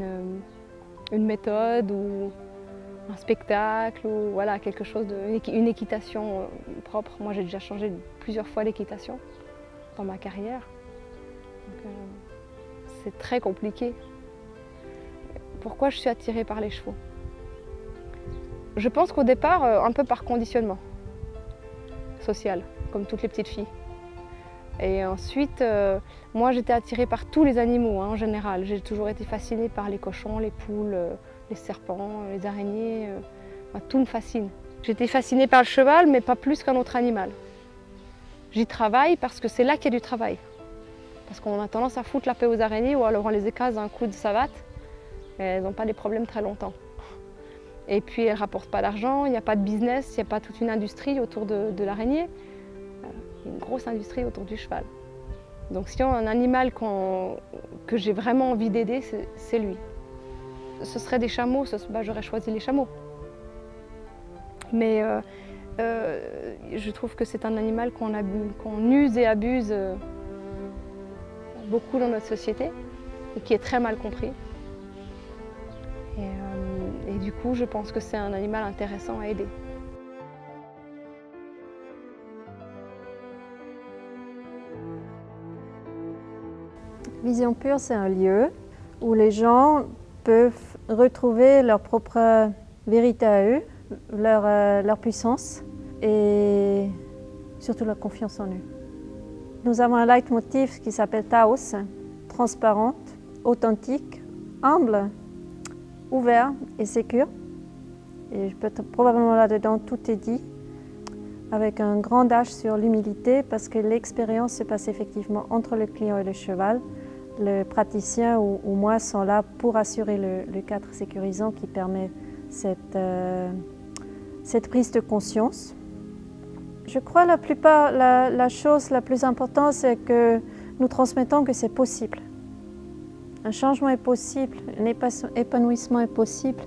une méthode ou un spectacle ou voilà, quelque chose une équitation propre. Moi, j'ai déjà changé plusieurs fois d'équitation dans ma carrière. C'est très compliqué. Pourquoi je suis attirée par les chevaux? Je pense qu'au départ, un peu par conditionnement social, comme toutes les petites filles. Et ensuite, moi j'étais attirée par tous les animaux en général. J'ai toujours été fascinée par les cochons, les poules, les serpents, les araignées, Moi, tout me fascine. J'étais fascinée par le cheval, mais pas plus qu'un autre animal. J'y travaille parce que c'est là qu'il y a du travail. Parce qu'on a tendance à foutre la paix aux araignées ou alors on les écrase d'un coup de savate. Et elles n'ont pas des problèmes très longtemps. Et puis elles ne rapportent pas d'argent, il n'y a pas de business, il n'y a pas toute une industrie autour de l'araignée. Il y a une grosse industrie autour du cheval. Donc si on a un animal que j'ai vraiment envie d'aider, c'est lui. Ce serait des chameaux, j'aurais choisi les chameaux. Mais je trouve que c'est un animal qu'on use et abuse beaucoup dans notre société et qui est très mal compris. Et du coup, je pense que c'est un animal intéressant à aider. Vision Pure, c'est un lieu où les gens peuvent retrouver leur propre vérité à eux, leur puissance et surtout leur confiance en eux. Nous avons un leitmotiv qui s'appelle Taos, transparente, authentique, humble, ouvert et sécure. Et probablement là-dedans, tout est dit, avec un grand dash sur l'humilité, parce que l'expérience se passe effectivement entre le client et le cheval. Le praticien ou moi sont là pour assurer le cadre sécurisant qui permet cette prise de conscience. Je crois la chose la plus importante, c'est que nous transmettons que c'est possible. Un changement est possible, un épanouissement est possible.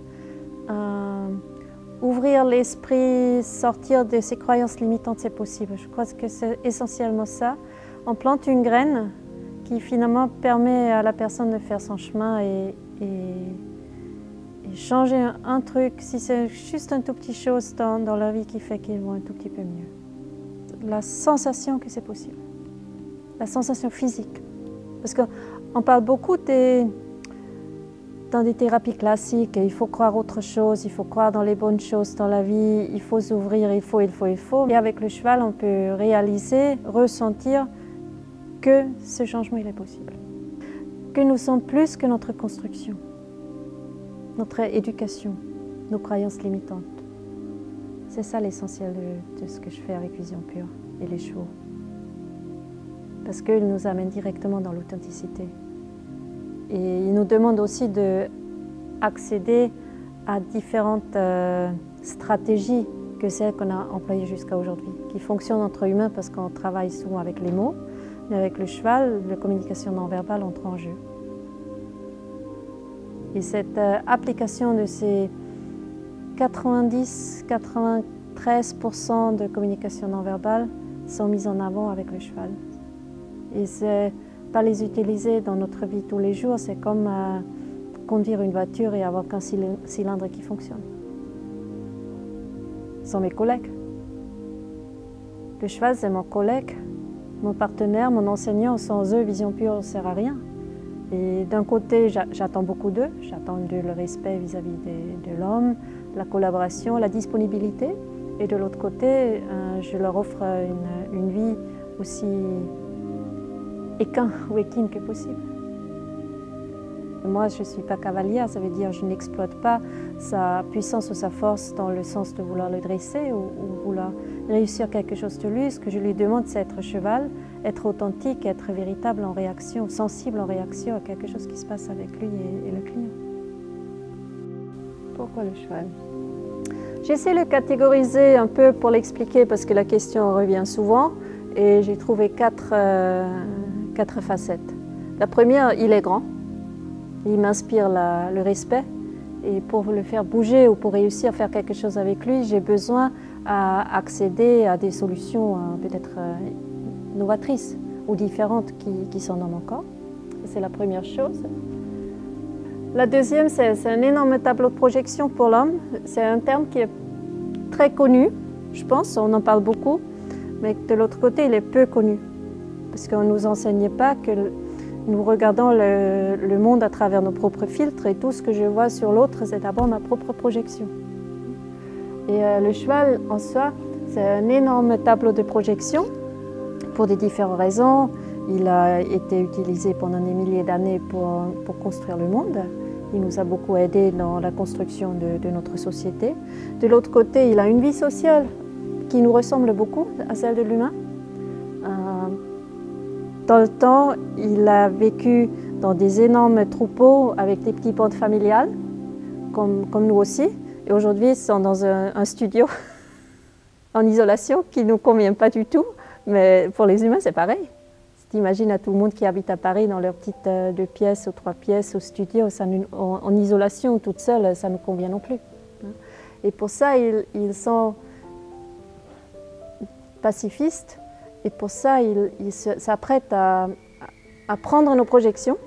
Ouvrir l'esprit, sortir de ses croyances limitantes, c'est possible. Je crois que c'est essentiellement ça. On plante une graine qui finalement permet à la personne de faire son chemin et changer un truc, si c'est juste une toute petite chose dans leur vie qui fait qu'ils vont un tout petit peu mieux. La sensation que c'est possible, la sensation physique. Parce qu'on parle beaucoup dans des thérapies classiques, il faut croire autre chose, il faut croire dans les bonnes choses dans la vie, il faut s'ouvrir, il faut. Et avec le cheval, on peut réaliser, ressentir que ce changement il est possible. Que nous sommes plus que notre construction, notre éducation, nos croyances limitantes. C'est ça l'essentiel de ce que je fais avec Vision Pure et les chevaux. Parce qu'ils nous amènent directement dans l'authenticité. Et ils nous demandent aussi d'accéder à différentes stratégies que celles qu'on a employées jusqu'à aujourd'hui, qui fonctionnent entre humains parce qu'on travaille souvent avec les mots, mais avec le cheval, la communication non verbale entre en jeu. Et cette application de ces 90-93% de communication non verbale sont mises en avant avec le cheval. Et c'est pas les utiliser dans notre vie tous les jours, c'est comme conduire une voiture et avoir qu'un cylindre qui fonctionne. Ce sont mes collègues. Le cheval, c'est mon collègue, mon partenaire, mon enseignant. Sans eux, Vision Pure ne sert à rien. Et d'un côté, j'attends beaucoup d'eux. J'attends d'eux le respect vis-à-vis de l'homme, la collaboration, la disponibilité. Et de l'autre côté, je leur offre une vie aussi équine que possible. Moi, je ne suis pas cavalière, ça veut dire que je n'exploite pas sa puissance ou sa force dans le sens de vouloir le dresser ou vouloir réussir quelque chose de lui. Ce que je lui demande, c'est être cheval, être authentique, être véritable en réaction, sensible en réaction à quelque chose qui se passe avec lui et le client. Pourquoi le cheval? J'essaie de le catégoriser un peu pour l'expliquer parce que la question revient souvent et j'ai trouvé quatre facettes. La première, il est grand. Il m'inspire le respect et pour le faire bouger ou pour réussir à faire quelque chose avec lui, j'ai besoin d'accéder à des solutions peut-être novatrices ou différentes qui sont dans mon corps. C'est la première chose. La deuxième, c'est un énorme tableau de projection pour l'homme. C'est un terme qui est très connu, je pense, on en parle beaucoup, mais de l'autre côté, il est peu connu parce qu'on ne nous enseignait pas que nous regardons le monde à travers nos propres filtres et tout ce que je vois sur l'autre, c'est d'abord ma propre projection. Et le cheval en soi, c'est un énorme tableau de projection pour des différentes raisons. Il a été utilisé pendant des milliers d'années pour construire le monde. Il nous a beaucoup aidés dans la construction de notre société. De l'autre côté, il a une vie sociale qui nous ressemble beaucoup à celle de l'humain. Dans le temps, il a vécu dans des énormes troupeaux avec des petites bandes familiales, comme nous aussi. Et aujourd'hui, ils sont dans un studio en isolation qui ne nous convient pas du tout. Mais pour les humains, c'est pareil. Si tu imagines à tout le monde qui habite à Paris dans leur petite 2 pièces ou 3 pièces au studio, en isolation, toute seule, ça ne nous convient non plus. Et pour ça, ils sont pacifistes. Et pour ça, ils s'apprêtent à prendre nos projections.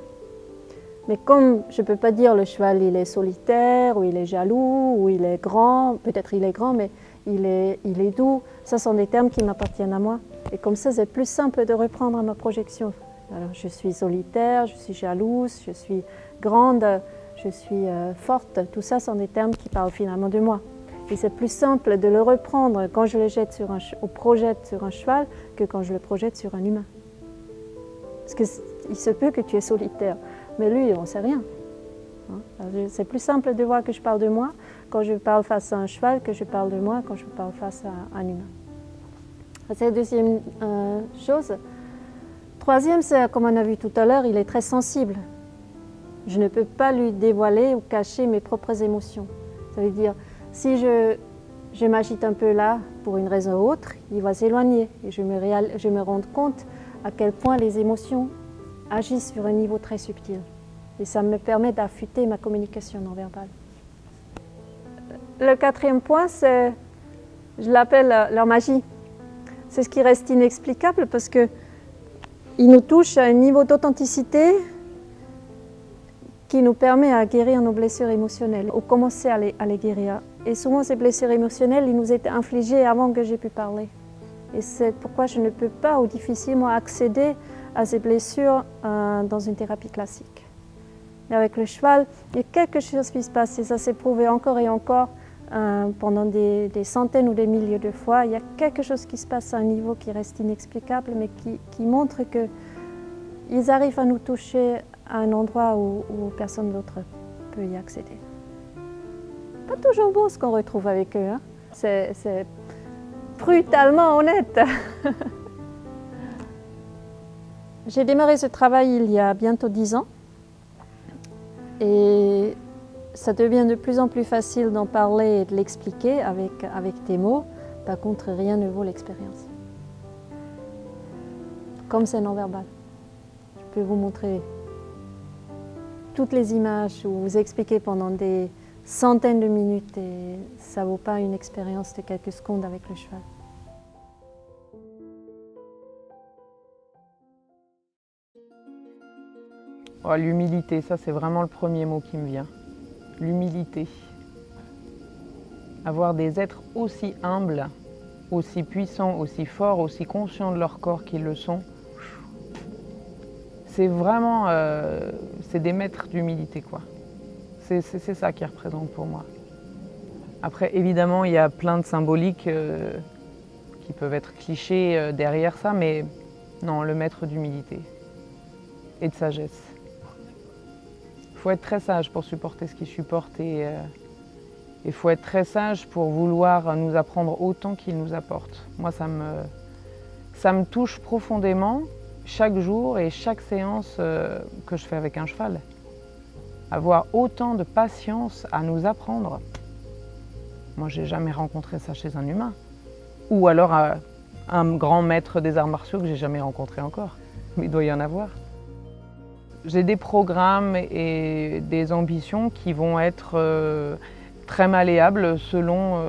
Mais comme je ne peux pas dire le cheval, il est solitaire, ou il est jaloux, ou il est grand, peut-être il est grand, mais il est doux, ça sont des termes qui m'appartiennent à moi. Et comme ça, c'est plus simple de reprendre ma projection. Alors, je suis solitaire, je suis jalouse, je suis grande, je suis forte. Tout ça sont des termes qui parlent finalement de moi. Et c'est plus simple de le reprendre quand je le jette ou projette sur un cheval que quand je le projette sur un humain. Parce qu'il se peut que tu es solitaire, mais lui, on ne sait rien. C'est plus simple de voir que je parle de moi quand je parle face à un cheval que je parle de moi quand je parle face à un humain. C'est la deuxième chose. Troisième, c'est comme on a vu tout à l'heure, il est très sensible. Je ne peux pas lui dévoiler ou cacher mes propres émotions. Ça veut dire, si je m'agite un peu là pour une raison ou autre, il va s'éloigner et je me rends compte à quel point les émotions agissent sur un niveau très subtil. Et ça me permet d'affûter ma communication non verbale. Le quatrième point, c'est, je l'appelle leur magie. C'est ce qui reste inexplicable parce qu'il nous touche à un niveau d'authenticité qui nous permet à guérir nos blessures émotionnelles, ou commencer à les guérir. Et souvent, ces blessures émotionnelles, ils nous étaient infligées avant que j'ai pu parler. Et c'est pourquoi je ne peux pas ou difficilement accéder à ces blessures dans une thérapie classique. Mais avec le cheval, il y a quelque chose qui se passe, et ça s'est prouvé encore et encore pendant des centaines ou des milliers de fois. Il y a quelque chose qui se passe à un niveau qui reste inexplicable, mais qui montre qu'ils arrivent à nous toucher à un endroit où personne d'autre peut y accéder. Pas toujours beau ce qu'on retrouve avec eux, hein. C'est brutalement honnête. J'ai démarré ce travail il y a bientôt 10 ans et ça devient de plus en plus facile d'en parler et de l'expliquer avec des mots. Par contre, rien ne vaut l'expérience. Comme c'est non-verbal. Je peux vous montrer toutes les images ou vous expliquer pendant des centaines de minutes et ça ne vaut pas une expérience de quelques secondes avec le cheval. Oh, l'humilité, ça c'est vraiment le premier mot qui me vient. L'humilité. Avoir des êtres aussi humbles, aussi puissants, aussi forts, aussi conscients de leur corps qu'ils le sont, c'est vraiment c'est des maîtres d'humilité, quoi. C'est ça qui représente pour moi. Après, évidemment, il y a plein de symboliques qui peuvent être clichés derrière ça, mais non, le maître d'humilité et de sagesse. Il faut être très sage pour supporter ce qu'ils supportent et il faut être très sage pour vouloir nous apprendre autant qu'ils nous apportent. Moi, ça me touche profondément chaque jour et chaque séance que je fais avec un cheval. Avoir autant de patience à nous apprendre. Moi, j'ai jamais rencontré ça chez un humain. Ou alors un grand maître des arts martiaux que j'ai jamais rencontré encore. Mais il doit y en avoir. J'ai des programmes et des ambitions qui vont être très malléables selon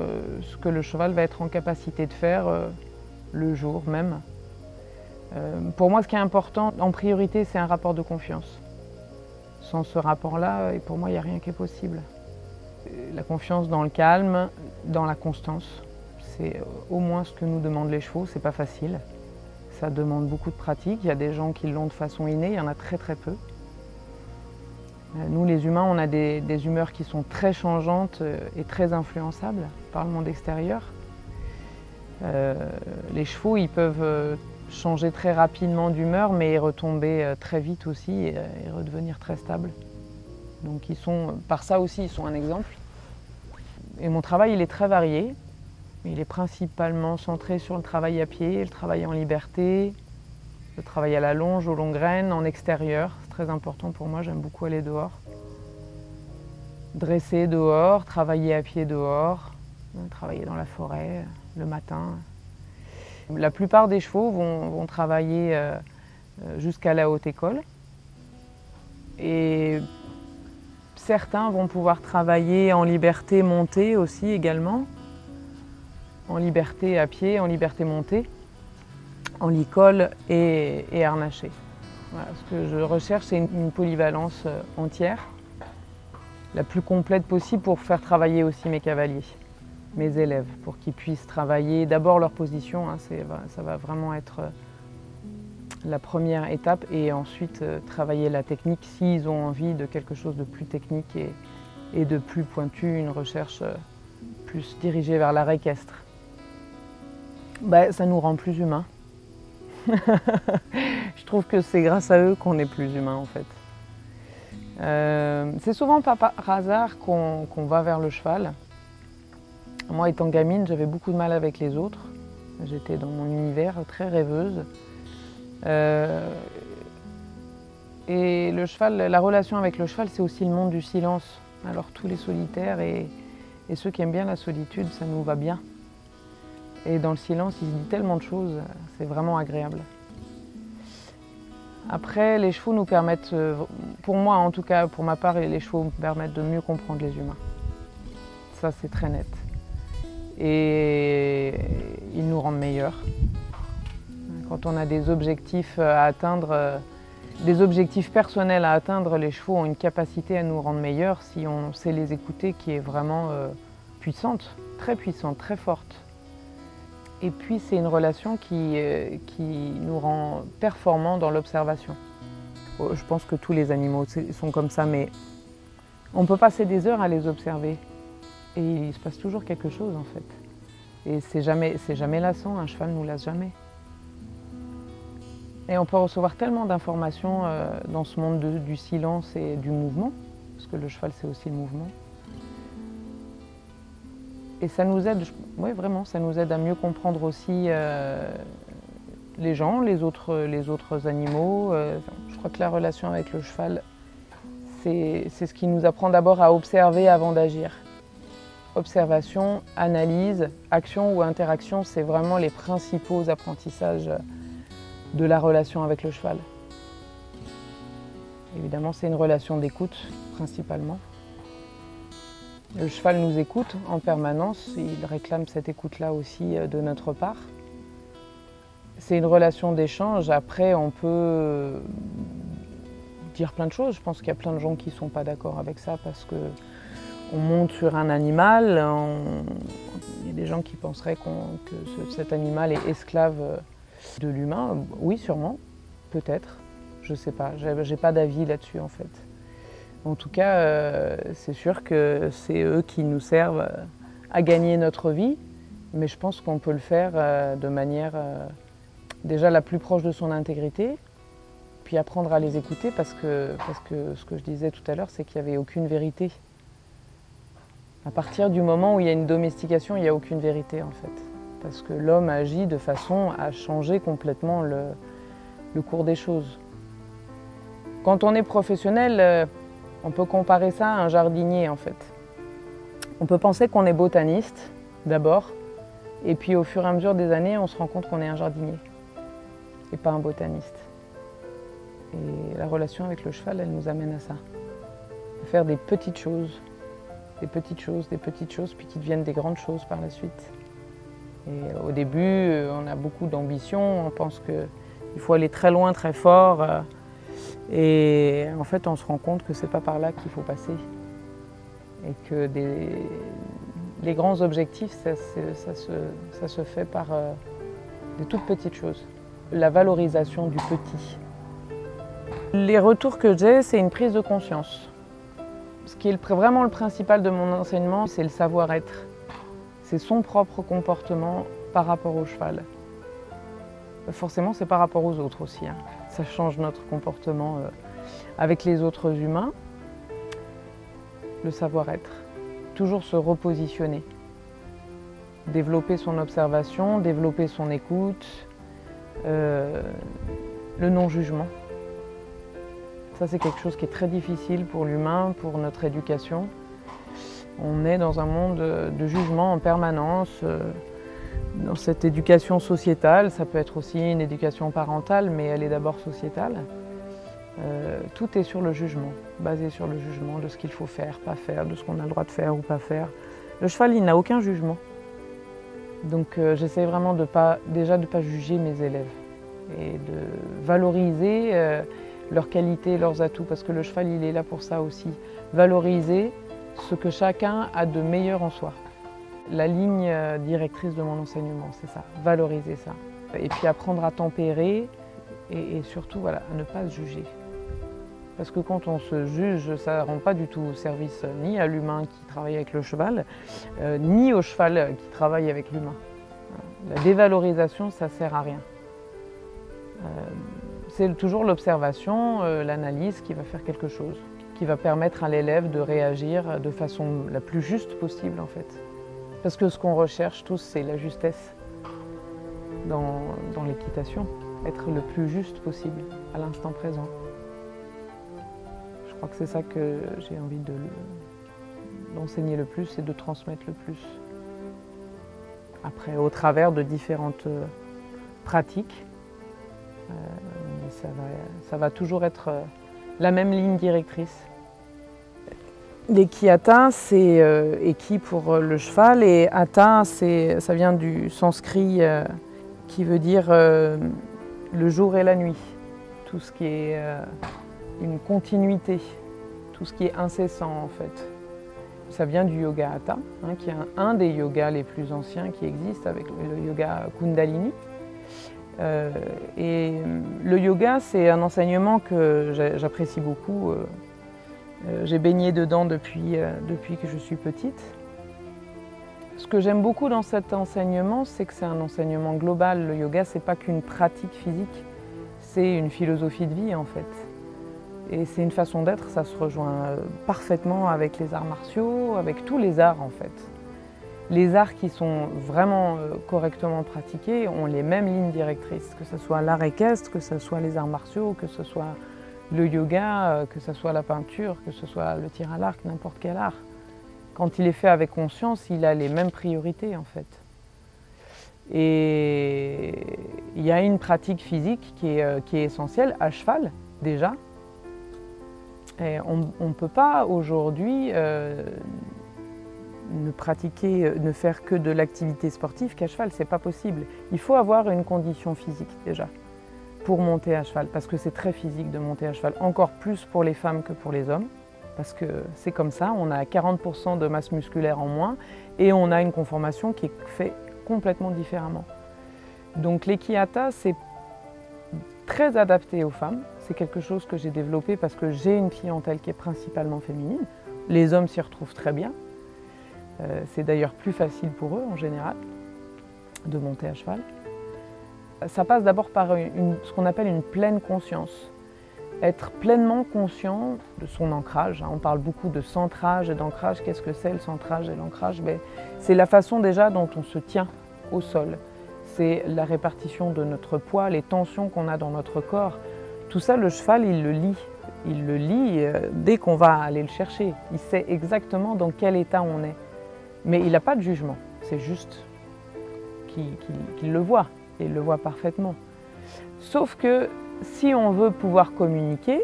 ce que le cheval va être en capacité de faire le jour même. Pour moi, ce qui est important en priorité, c'est un rapport de confiance. Sans ce rapport-là, pour moi, il n'y a rien qui est possible. La confiance dans le calme, dans la constance, c'est au moins ce que nous demandent les chevaux. C'est pas facile. Ça demande beaucoup de pratique. Il y a des gens qui l'ont de façon innée, il y en a très très peu. Nous, les humains, on a des humeurs qui sont très changeantes et très influençables par le monde extérieur. Les chevaux, ils peuvent changer très rapidement d'humeur, mais retomber très vite aussi et redevenir très stables. Donc par ça aussi, ils sont un exemple. Et mon travail, il est très varié. Il est principalement centré sur le travail à pied, le travail en liberté, le travail à la longe, aux longues graines, en extérieur. C'est très important pour moi, j'aime beaucoup aller dehors. Dresser dehors, travailler à pied dehors, travailler dans la forêt le matin. La plupart des chevaux vont travailler jusqu'à la haute école. Et certains vont pouvoir travailler en liberté montée aussi également. En liberté à pied, en liberté montée, en licol et harnaché. Voilà, ce que je recherche, c'est une polyvalence entière, la plus complète possible pour faire travailler aussi mes cavaliers, mes élèves, pour qu'ils puissent travailler d'abord leur position, hein, ça va vraiment être la première étape, et ensuite travailler la technique s'ils ont envie de quelque chose de plus technique et de plus pointu, une recherche plus dirigée vers l'art équestre. Ça nous rend plus humains. Je trouve que c'est grâce à eux qu'on est plus humains en fait. C'est souvent pas par hasard qu'on va vers le cheval. Moi étant gamine, j'avais beaucoup de mal avec les autres. J'étais dans mon univers très rêveuse. Et le cheval, la relation avec le cheval, c'est aussi le monde du silence. Alors tous les solitaires et ceux qui aiment bien la solitude, ça nous va bien. Et dans le silence, il se dit tellement de choses, c'est vraiment agréable. Après, les chevaux nous permettent, pour moi en tout cas, pour ma part, les chevaux me permettent de mieux comprendre les humains. Ça, c'est très net. Et ils nous rendent meilleurs. Quand on a des objectifs à atteindre, des objectifs personnels à atteindre, les chevaux ont une capacité à nous rendre meilleurs si on sait les écouter qui est vraiment puissante, très forte. Et puis c'est une relation qui nous rend performants dans l'observation. Je pense que tous les animaux sont comme ça, mais on peut passer des heures à les observer. Et il se passe toujours quelque chose en fait. Et c'est jamais lassant, un cheval ne nous lasse jamais. Et on peut recevoir tellement d'informations dans ce monde du silence et du mouvement, parce que le cheval c'est aussi le mouvement. Et ça nous aide, oui vraiment, ça nous aide à mieux comprendre aussi les gens, les autres animaux. Je crois que la relation avec le cheval, c'est ce qui nous apprend d'abord à observer avant d'agir. Observation, analyse, action ou interaction, c'est vraiment les principaux apprentissages de la relation avec le cheval. Évidemment, c'est une relation d'écoute, principalement. Le cheval nous écoute en permanence, il réclame cette écoute-là aussi de notre part. C'est une relation d'échange, après on peut dire plein de choses. Je pense qu'il y a plein de gens qui ne sont pas d'accord avec ça parce qu'on monte sur un animal. Il y a des gens qui penseraient que cet animal est esclave de l'humain. Oui, sûrement, peut-être, je ne sais pas, j'ai pas d'avis là-dessus en fait. En tout cas, c'est sûr que c'est eux qui nous servent à gagner notre vie, mais je pense qu'on peut le faire de manière déjà la plus proche de son intégrité, puis apprendre à les écouter parce que ce que je disais tout à l'heure, c'est qu'il n'y avait aucune vérité. À partir du moment où il y a une domestication, il n'y a aucune vérité en fait, parce que l'homme agit de façon à changer complètement le cours des choses. Quand on est professionnel, on peut comparer ça à un jardinier en fait. On peut penser qu'on est botaniste d'abord, et puis au fur et à mesure des années, on se rend compte qu'on est un jardinier et pas un botaniste. Et la relation avec le cheval, elle nous amène à ça. À faire des petites choses, des petites choses, des petites choses, puis qui deviennent des grandes choses par la suite. Et au début, on a beaucoup d'ambition, on pense qu'il faut aller très loin, très fort. Et en fait, on se rend compte que c'est pas par là qu'il faut passer. Et que les grands objectifs, ça se fait par des toutes petites choses. La valorisation du petit. Les retours que j'ai, c'est une prise de conscience. Ce qui est vraiment le principal de mon enseignement, c'est le savoir-être. C'est son propre comportement par rapport au cheval. Forcément, c'est par rapport aux autres aussi. Ça change notre comportement avec les autres humains. le savoir-être. Toujours se repositionner. Développer son observation, développer son écoute, le non-jugement. Ça, c'est quelque chose qui est très difficile pour l'humain, pour notre éducation. On est dans un monde de jugement en permanence. Dans cette éducation sociétale, ça peut être aussi une éducation parentale, mais elle est d'abord sociétale. Tout est sur le jugement, basé sur le jugement de ce qu'il faut faire, pas faire, de ce qu'on a le droit de faire ou pas faire. Le cheval, il n'a aucun jugement. Donc j'essaie vraiment de pas juger mes élèves et de valoriser leurs qualités, leurs atouts, parce que le cheval, il est là pour ça aussi. Valoriser ce que chacun a de meilleur en soi. La ligne directrice de mon enseignement, c'est ça, valoriser ça. Et puis apprendre à tempérer et surtout voilà, à ne pas se juger. Parce que quand on se juge, ça ne rend pas du tout service ni à l'humain qui travaille avec le cheval, ni au cheval qui travaille avec l'humain. La dévalorisation, ça ne sert à rien. C'est toujours l'observation, l'analyse qui va faire quelque chose, qui va permettre à l'élève de réagir de façon la plus juste possible en fait. Parce que ce qu'on recherche tous, c'est la justesse dans l'équitation, être le plus juste possible à l'instant présent. Je crois que c'est ça que j'ai envie d'enseigner le plus et de transmettre le plus. Après, au travers de différentes pratiques, ça va toujours être la même ligne directrice. L'Eki-Hatha, c'est Eki pour le cheval et Hatha, ça vient du sanskrit qui veut dire le jour et la nuit. Tout ce qui est une continuité, tout ce qui est incessant en fait. Ça vient du yoga Hatha, qui est un des yogas les plus anciens qui existent avec le yoga Kundalini. Et le yoga, c'est un enseignement que j'apprécie beaucoup. J'ai baigné dedans depuis que je suis petite. Ce que j'aime beaucoup dans cet enseignement, c'est que c'est un enseignement global. Le yoga, c'est pas qu'une pratique physique, c'est une philosophie de vie en fait. Et c'est une façon d'être, ça se rejoint parfaitement avec les arts martiaux, avec tous les arts en fait. Les arts qui sont vraiment correctement pratiqués ont les mêmes lignes directrices, que ce soit l'art équestre, que ce soit les arts martiaux, que ce soit le yoga, que ce soit la peinture, que ce soit le tir à l'arc, n'importe quel art. Quand il est fait avec conscience, il a les mêmes priorités en fait. Et il y a une pratique physique qui est essentielle à cheval déjà. Et on ne peut pas aujourd'hui ne faire que de l'activité sportive qu'à cheval, c'est pas possible. Il faut avoir une condition physique déjà pour monter à cheval, parce que c'est très physique de monter à cheval, encore plus pour les femmes que pour les hommes, parce que c'est comme ça, on a 40% de masse musculaire en moins et on a une conformation qui est faite complètement différemment. Donc l'Eki-Hatha, c'est très adapté aux femmes, c'est quelque chose que j'ai développé parce que j'ai une clientèle qui est principalement féminine. Les hommes s'y retrouvent très bien. C'est d'ailleurs plus facile pour eux en général de monter à cheval. Ça passe d'abord par ce qu'on appelle une pleine conscience. Être pleinement conscient de son ancrage. On parle beaucoup de centrage et d'ancrage. Qu'est-ce que c'est le centrage et l'ancrage? C'est la façon déjà dont on se tient au sol. C'est la répartition de notre poids, les tensions qu'on a dans notre corps. Tout ça, le cheval, il le lit. Il le lit dès qu'on va aller le chercher. Il sait exactement dans quel état on est. Mais il n'a pas de jugement, c'est juste qu'il le voit, et il le voit parfaitement. Sauf que si on veut pouvoir communiquer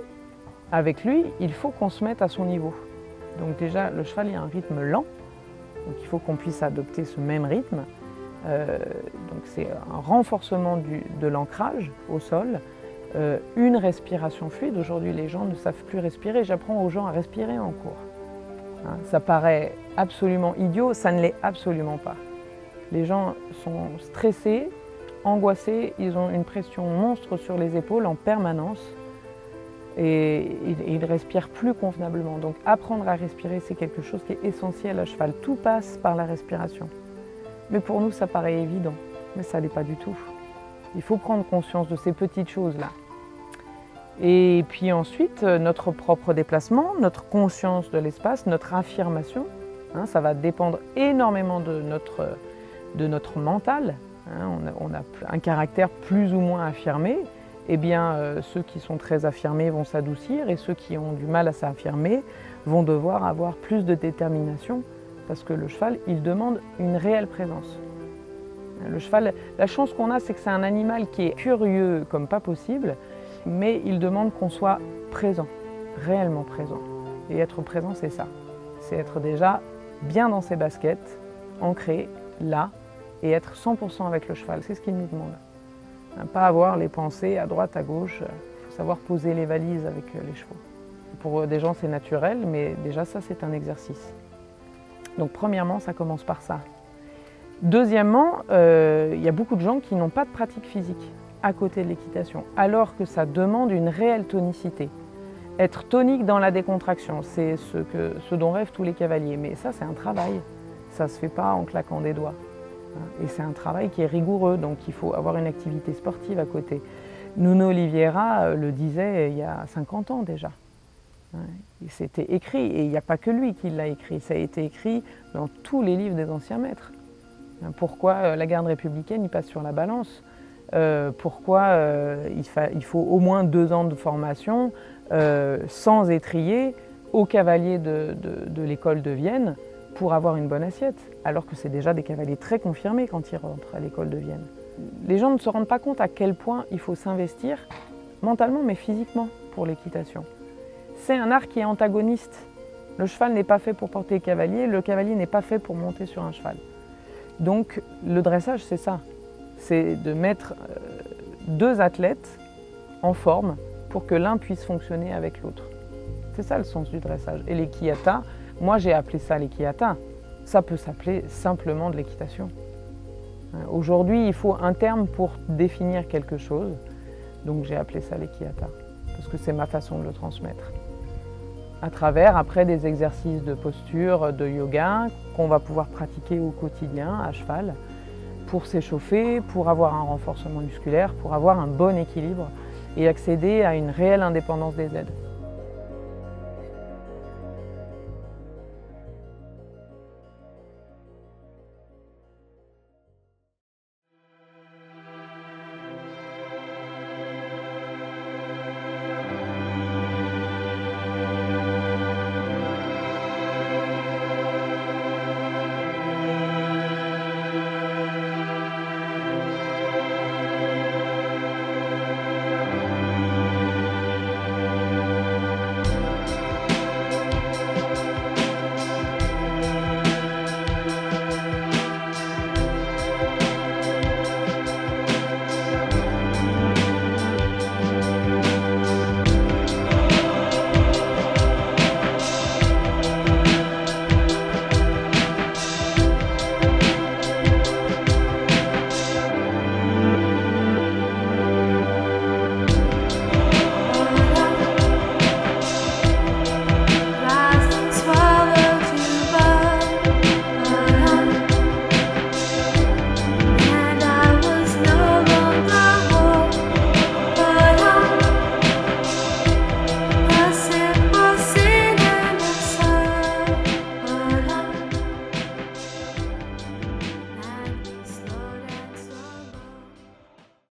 avec lui, il faut qu'on se mette à son niveau. Donc déjà, le cheval, il a un rythme lent, donc il faut qu'on puisse adopter ce même rythme. Donc c'est un renforcement de l'ancrage au sol, une respiration fluide. Aujourd'hui, les gens ne savent plus respirer. J'apprends aux gens à respirer en cours. Ça paraît absolument idiot, ça ne l'est absolument pas. Les gens sont stressés, angoissés, ils ont une pression monstre sur les épaules en permanence et ils ne respirent plus convenablement. Donc apprendre à respirer, c'est quelque chose qui est essentiel à cheval. Tout passe par la respiration. Mais pour nous, ça paraît évident, mais ça ne l'est pas du tout. Il faut prendre conscience de ces petites choses-là. Et puis ensuite, notre propre déplacement, notre conscience de l'espace, notre affirmation, hein, ça va dépendre énormément de notre mental. Hein, on a un caractère plus ou moins affirmé. Eh bien, ceux qui sont très affirmés vont s'adoucir et ceux qui ont du mal à s'affirmer vont devoir avoir plus de détermination parce que le cheval, il demande une réelle présence. Le cheval, la chance qu'on a, c'est que c'est un animal qui est curieux comme pas possible, mais il demande qu'on soit présent, réellement présent. Et être présent, c'est ça. C'est être déjà bien dans ses baskets, ancré, là, et être 100% avec le cheval. C'est ce qu'il nous demande. Pas avoir les pensées à droite, à gauche. Il faut savoir poser les valises avec les chevaux. Pour des gens, c'est naturel, mais déjà ça, c'est un exercice. Donc premièrement, ça commence par ça. Deuxièmement, il y a beaucoup de gens qui n'ont pas de pratique physique à côté de l'équitation, alors que ça demande une réelle tonicité. Être tonique dans la décontraction, c'est ce dont rêvent tous les cavaliers. Mais ça, c'est un travail. Ça ne se fait pas en claquant des doigts. Et c'est un travail qui est rigoureux, donc il faut avoir une activité sportive à côté. Nuno Oliveira le disait il y a 50 ans déjà. C'était écrit, et il n'y a pas que lui qui l'a écrit, ça a été écrit dans tous les livres des anciens maîtres. Pourquoi la garde républicaine, il passe sur la balance? Pourquoi il faut au moins 2 ans de formation sans étrier aux cavaliers de l'école de Vienne pour avoir une bonne assiette, alors que c'est déjà des cavaliers très confirmés quand ils rentrent à l'école de Vienne. Les gens ne se rendent pas compte à quel point il faut s'investir mentalement mais physiquement pour l'équitation. C'est un art qui est antagoniste. Le cheval n'est pas fait pour porter le cavalier n'est pas fait pour monter sur un cheval. Donc le dressage, c'est ça. C'est de mettre 2 athlètes en forme pour que l'un puisse fonctionner avec l'autre. C'est ça le sens du dressage. Et l'équiata, moi j'ai appelé ça l'équiata. Ça peut s'appeler simplement de l'équitation. Aujourd'hui, il faut un terme pour définir quelque chose. Donc j'ai appelé ça l'équiata, parce que c'est ma façon de le transmettre. À travers, après, des exercices de posture, de yoga, qu'on va pouvoir pratiquer au quotidien, à cheval, pour s'échauffer, pour avoir un renforcement musculaire, pour avoir un bon équilibre et accéder à une réelle indépendance des aides.